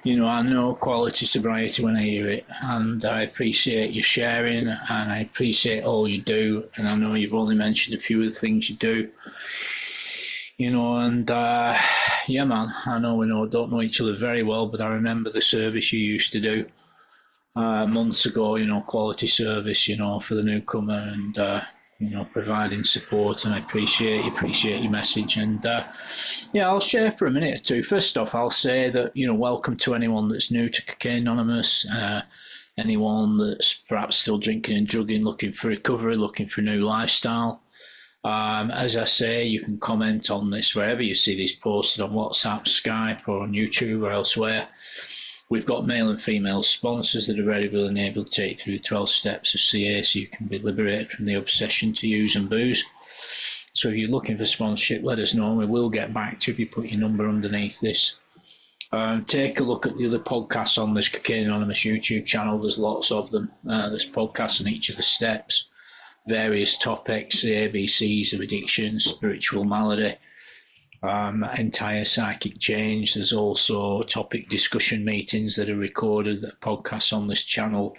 you know, I know quality sobriety when I hear it, and I appreciate your sharing, and I appreciate all you do, and I know you've only mentioned a few of the things you do, you know, and yeah, man, I know we don't know each other very well, but I remember the service you used to do months ago, you know, quality service, you know, for the newcomer, and you know, providing support, and I appreciate your message. And yeah, I'll share for a minute or two. First off, I'll say that, you know, welcome to anyone that's new to Cocaine Anonymous, anyone that's perhaps still drinking and drugging, looking for recovery, looking for a new lifestyle. As I say, you can comment on this wherever you see this posted, on WhatsApp, Skype, or on YouTube or elsewhere. We've got male and female sponsors that are very well and able to take you through the 12 steps of CA, so you can be liberated from the obsession to use and booze. So if you're looking for sponsorship, let us know, and we will get back to you if you put your number underneath this. Take a look at the other podcasts on this Cocaine Anonymous YouTube channel. There's lots of them. There's podcasts on each of the steps, various topics, the ABCs of addiction, spiritual malady, entire psychic change. There's also topic discussion meetings that are recorded, that podcasts on this channel.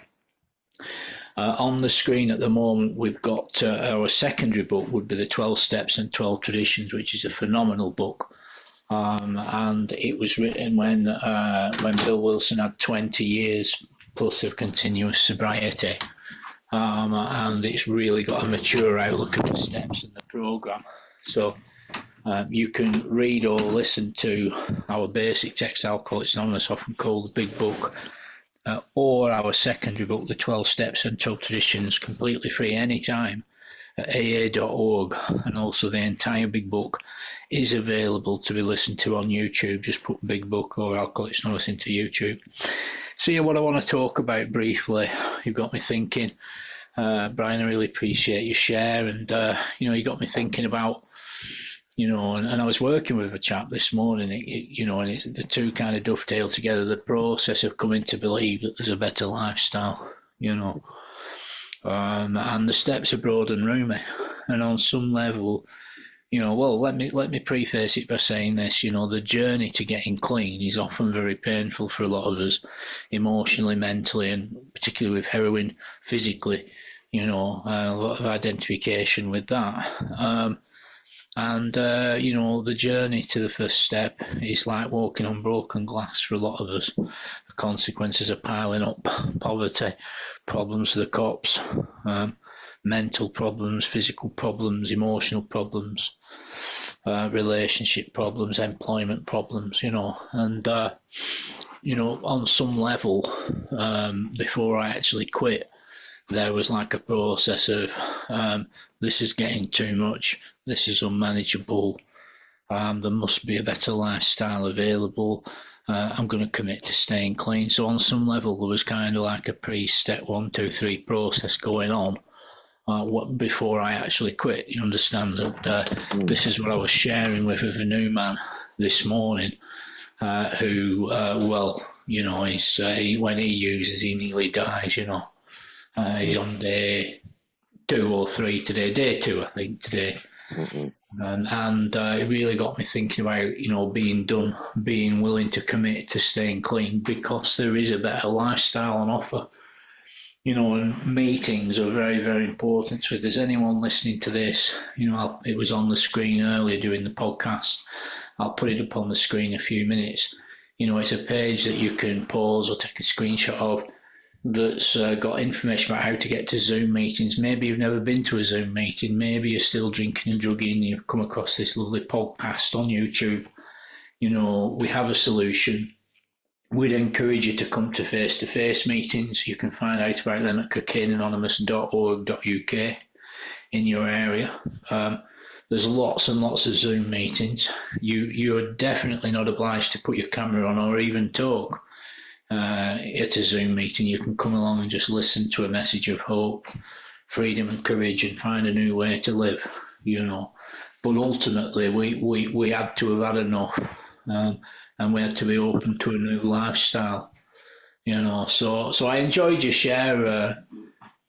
On the screen at the moment, we've got our secondary book would be the 12 Steps and 12 Traditions, which is a phenomenal book. And it was written when Bill Wilson had 20 years plus of continuous sobriety. And it's really got a mature outlook at the steps and the program. So you can read or listen to our basic text, Alcoholics Anonymous, often called the Big Book, or our secondary book, the 12 Steps and 12 Traditions, completely free anytime at aa.org. And also the entire Big Book is available to be listened to on YouTube. Just put Big Book or Alcoholics Anonymous into YouTube. So yeah, what I want to talk about briefly, you've got me thinking, Bryan, I really appreciate your share, and you know, you got me thinking about, you know, and I was working with a chap this morning, you know, and the two kind of dovetail together, the process of coming to believe that there's a better lifestyle, you know, and the steps are broad and roomy, and on some level, you know, well, let me preface it by saying this, you know, the journey to getting clean is often very painful for a lot of us, emotionally, mentally, and particularly with heroin, physically, you know, a lot of identification with that. And, you know, the journey to the first step is like walking on broken glass for a lot of us. The consequences are piling up: poverty, problems with the cops, mental problems, physical problems, emotional problems, relationship problems, employment problems, you know. And, you know, on some level, before I actually quit, there was like a process of this is getting too much, this is unmanageable, there must be a better lifestyle available, I'm going to commit to staying clean. So on some level there was kind of like a pre-step 1, 2, 3 process going on before I actually quit. You understand that this is what I was sharing with a new man this morning, who, well, you know, he's, when he uses he nearly dies, you know. He's on day 2 or 3 today, day 2 I think today. And it really got me thinking about, you know, being done, being willing to commit to staying clean, because there is a better lifestyle on offer. You know, and meetings are very, very important. So if there's anyone listening to this, you know, it was on the screen earlier during the podcast, I'll put it up on the screen in a few minutes. You know, it's a page that you can pause or take a screenshot of that's got information about how to get to Zoom meetings. Maybe you've never been to a Zoom meeting. Maybe you're still drinking and drugging and you've come across this lovely podcast on YouTube. You know, we have a solution. We'd encourage you to come to face-to-face meetings. You can find out about them at cocaineanonymous.org.uk in your area. There's lots and lots of Zoom meetings. You're definitely not obliged to put your camera on or even talk at a Zoom meeting. You can come along and just listen to a message of hope, freedom and courage, and find a new way to live, you know. But ultimately, we had to have had enough, and we had to be open to a new lifestyle, you know. So I enjoyed your share,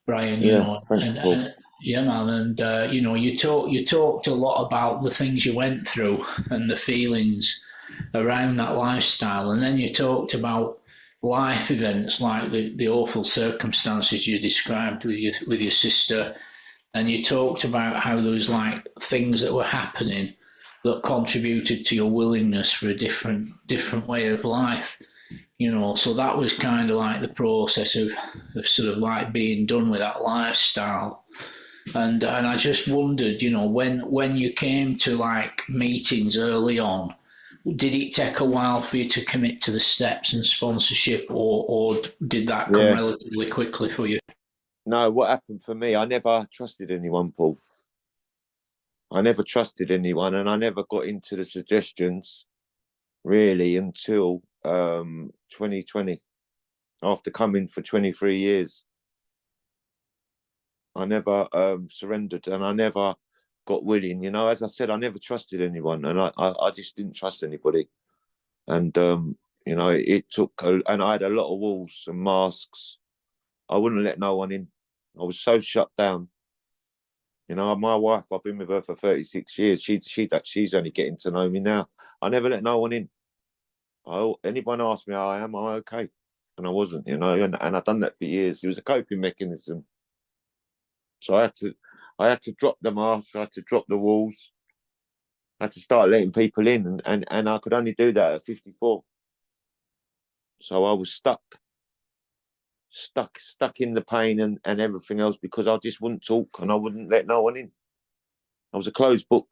Bryan, you know, and yeah, man, and you know, you talked a lot about the things you went through and the feelings around that lifestyle, and then you talked about life events like the awful circumstances you described with your sister, and you talked about how there was like things that were happening that contributed to your willingness for a different way of life, you know. So that was kind of like the process of sort of like being done with that lifestyle. And I just wondered, you know, when you came to like meetings early on, did it take a while for you to commit to the steps and sponsorship, or did that come relatively quickly for you? No, what happened for me, I never trusted anyone, Paul. I never trusted anyone, and I never got into the suggestions really until 2020, after coming for 23 years. I never surrendered, and I never got willing. You know, as I said, I never trusted anyone, and I just didn't trust anybody. And you know, it took, and I had a lot of walls and masks. I wouldn't let no one in. I was so shut down. You know, my wife, I've been with her for 36 years. She's only getting to know me now. I never let no one in. Anyone asked me how I am, I okay, and I wasn't. You know, and I've done that for years. It was a coping mechanism. So I had to drop the mask. I had to drop the walls. I had to start letting people in, and I could only do that at 54. So I was stuck in the pain and everything else, because I just wouldn't talk and I wouldn't let no one in. I was a closed book.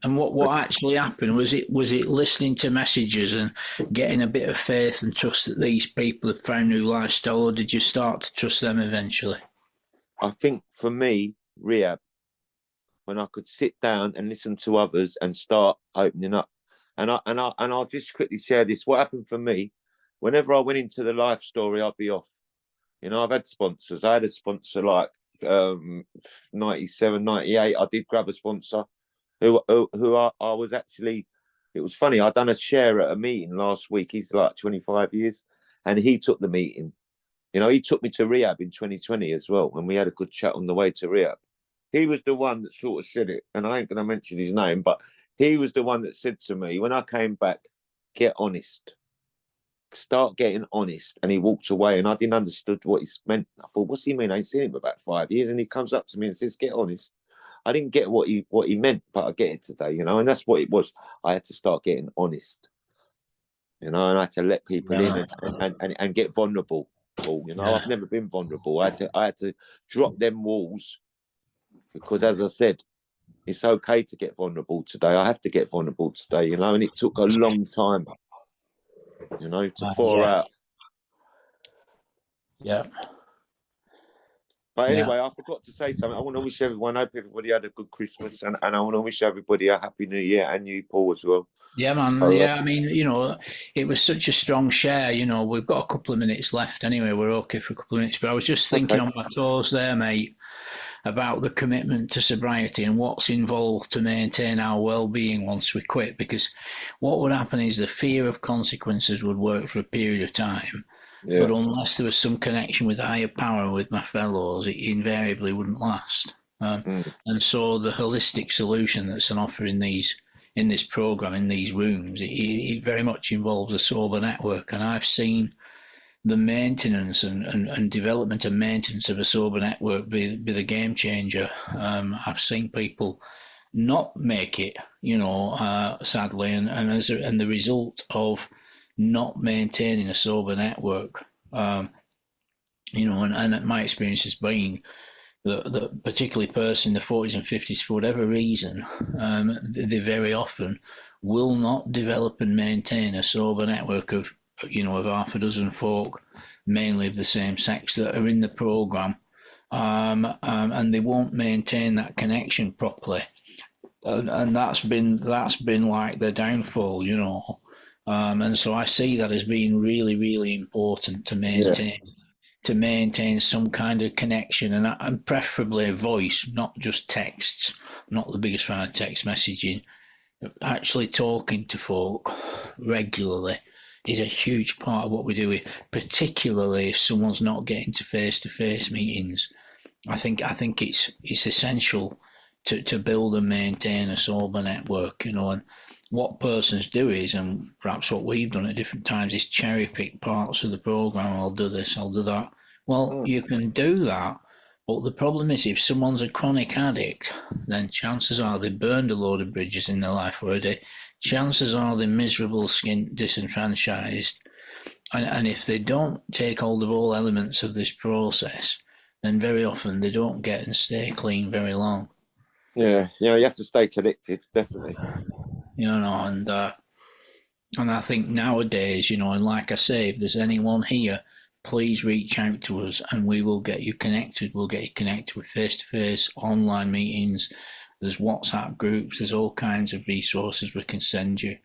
And what actually happened, was it listening to messages and getting a bit of faith and trust that these people had found new lifestyle, or did you start to trust them eventually? I think for me, rehab, when I could sit down and listen to others and start opening up. And I'll just quickly share this. What happened for me, whenever I went into the life story, I'd be off. You know, I've had sponsors. I had a sponsor like 97, 98. I did grab a sponsor who I was actually, it was funny. I done a share at a meeting last week. He's like 25 years, and he took the meeting. You know, he took me to rehab in 2020 as well, and we had a good chat on the way to rehab. He was the one that sort of said it, and I ain't going to mention his name, but he was the one that said to me, when I came back, get honest. Start getting honest. And he walked away, and I didn't understand what he meant. I thought, what's he mean? I ain't seen him for about 5 years. And he comes up to me and says, get honest. I didn't get what he meant, but I get it today, you know, and that's what it was. I had to start getting honest, you know, and I had to let people in and get vulnerable. You know, I've never been vulnerable. I had to drop them walls, because, as I said, it's okay to get vulnerable today. I have to get vulnerable today, you know, and it took a long time, you know, to thaw out. Yeah. But anyway, I forgot to say something. I want to wish everyone, I hope everybody had a good Christmas, and I want to wish everybody a happy New Year, and you, Paul, as well. Yeah, man. Yeah, I mean, you know, it was such a strong share. You know, we've got a couple of minutes left anyway. We're okay for a couple of minutes. But I was just thinking on my toes there, mate, about the commitment to sobriety and what's involved to maintain our well-being once we quit. Because what would happen is the fear of consequences would work for a period of time. Yeah. But unless there was some connection with a higher power, with my fellows, it invariably wouldn't last. And so the holistic solution that's on offer in this program, in these rooms, it very much involves a sober network. And I've seen the maintenance and development and maintenance of a sober network be the game changer. I've seen people not make it, you know, sadly, and the result of not maintaining a sober network. And my experience has been the particularly person in the 40s and 50s, for whatever reason, they very often will not develop and maintain a sober network of half a dozen folk, mainly of the same sex, that are in the program, and they won't maintain that connection properly, and that's been like their downfall, and so I see that as being really, really important to maintain. Yeah. To maintain some kind of connection, and preferably a voice, not just texts. I'm not the biggest fan of text messaging. Actually talking to folk regularly is a huge part of what we do, particularly if someone's not getting to face-to-face meetings. I think it's essential to build and maintain a sober network, and what persons do is, and perhaps what we've done at different times, is cherry pick parts of the program. I'll do this, I'll do that. Well, you can do that, but the problem is, if someone's a chronic addict, then chances are they burned a load of bridges in their life already. Chances are they're miserable, skint, disenfranchised. And if they don't take hold of all elements of this process, then very often they don't get and stay clean very long. Yeah, you have to stay connected, definitely. And I think nowadays, and like I say, if there's anyone here, please reach out to us and we will get you connected. We'll get you connected with face-to-face online meetings. There's WhatsApp groups. There's all kinds of resources we can send you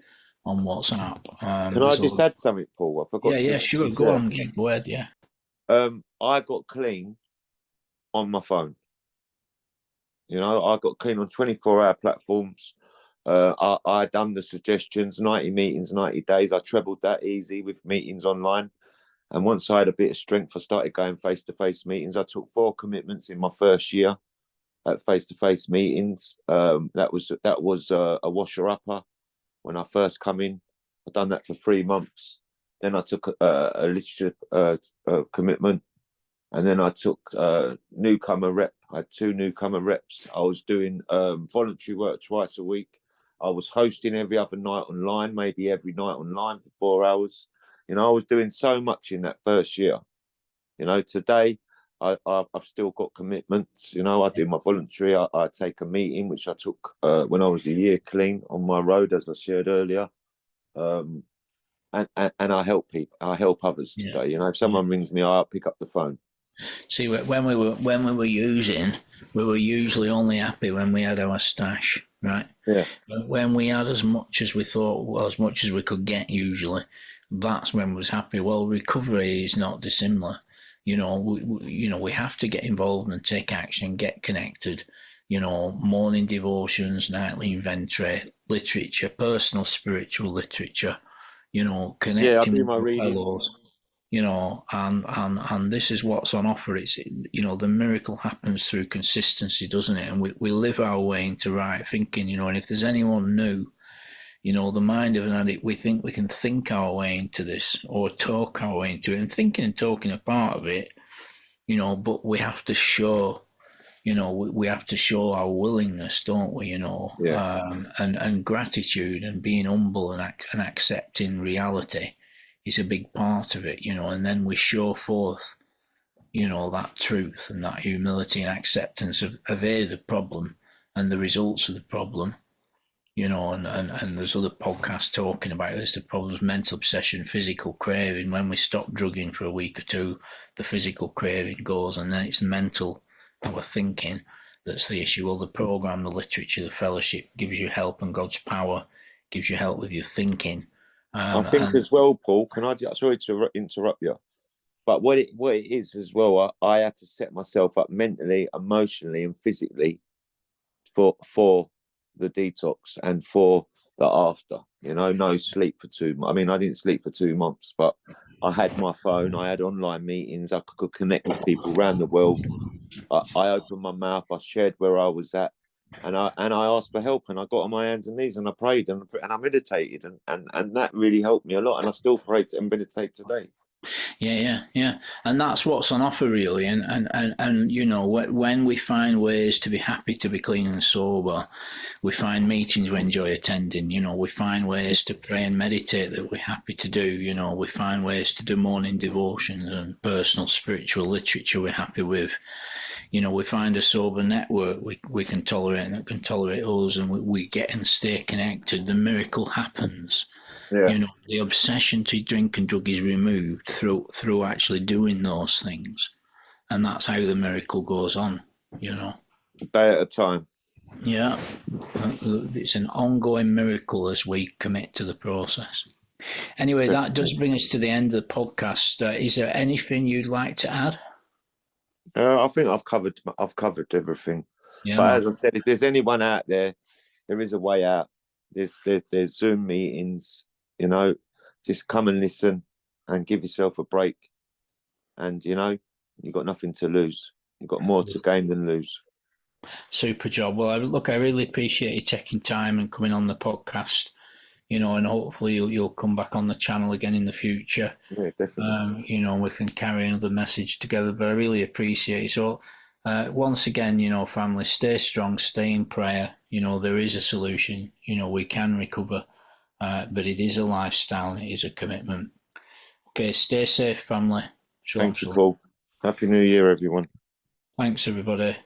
on WhatsApp. Can I just add something, Paul? I forgot. Yeah, sure. Go on. Yeah, go ahead. Yeah. I got clean on my phone. I got clean on 24-hour platforms. I done the suggestions, 90 meetings, 90 days. I trebled that easy with meetings online. And once I had a bit of strength, I started going face-to-face meetings. I took 4 commitments in my first year at face-to-face meetings. That was a washer-upper when I first come in. I've done that for 3 months. Then I took a literature commitment. And then I took newcomer rep. I had 2 newcomer reps. I was doing voluntary work twice a week. I was hosting every other night online, maybe every night online for 4 hours. I was doing so much in that first year. Today I've still got commitments. I do my voluntary. I take a meeting, which I took when I was a year clean on my road, as I shared earlier. And I help people. I help others today. If someone rings me, I'll pick up the phone. See, when we were using, we were usually only happy when we had our stash, right? Yeah. When we had as much as we thought, well, as much as we could get, usually, that's when we was happy. Well, recovery is not dissimilar. We have to get involved and take action, get connected. Morning devotions, nightly inventory, literature, personal spiritual literature. Connecting with my readings. fellows. And this is what's on offer. It's, the miracle happens through consistency, doesn't it? And we live our way into right thinking, and if there's anyone new, the mind of an addict, we think we can think our way into this or talk our way into it, and thinking and talking are part of it, but we have to show, we have to show our willingness, don't we, and gratitude and being humble and accepting reality is a big part of it, and then we show forth, that truth and that humility and acceptance of the problem and the results of the problem, and there's other podcasts talking about this, the problems, mental obsession, physical craving. When we stop drugging for a week or 2, the physical craving goes, and then it's mental, our thinking, that's the issue. Well, the program, the literature, the fellowship gives you help, and God's power gives you help with your thinking. I think as well, Paul, can I just, sorry to interrupt you, but what it is as well, I had to set myself up mentally, emotionally and physically for the detox and for the after, no sleep for 2 months. I mean, I didn't sleep for 2 months, but I had my phone, I had online meetings, I could connect with people around the world. I opened my mouth, I shared where I was at, and I asked for help, and I got on my hands and knees and I prayed and I meditated, and that really helped me a lot, and I still pray and meditate today. Yeah. And that's what's on offer, really. And you know, when we find ways to be happy to be clean and sober, we find meetings we enjoy attending. You know, we find ways to pray and meditate that we're happy to do. You know, we find ways to do morning devotions and personal spiritual literature we're happy with. You know, we find a sober network we can tolerate and that can tolerate us, and we get and stay connected. The miracle happens. Yeah. You know, the obsession to drink and drug is removed through actually doing those things, and that's how the miracle goes on. You know, A day at a time. yeah, it's an ongoing miracle as we commit to the process. Anyway, that does bring us to the end of the podcast. Is there anything you'd like to add? I think I've covered everything. Yeah, But man. as I said, if there's anyone out there, there is a way out. There's Zoom meetings. You know, just come and listen and give yourself a break. And you know, you've got nothing to lose. You've got more to gain than lose. Super job. Well, look, I really appreciate you taking time and coming on the podcast. You know, and hopefully you'll come back on the channel again in the future. Yeah, definitely. You know, we can carry another message together. But I really appreciate it. So, once again, you know, family, stay strong, stay in prayer. You know, there is a solution. You know, we can recover, but it is a lifestyle and it is a commitment. Okay, stay safe, family. Shalom, Thank you, shalom. Paul. Happy New Year, everyone. Thanks, everybody.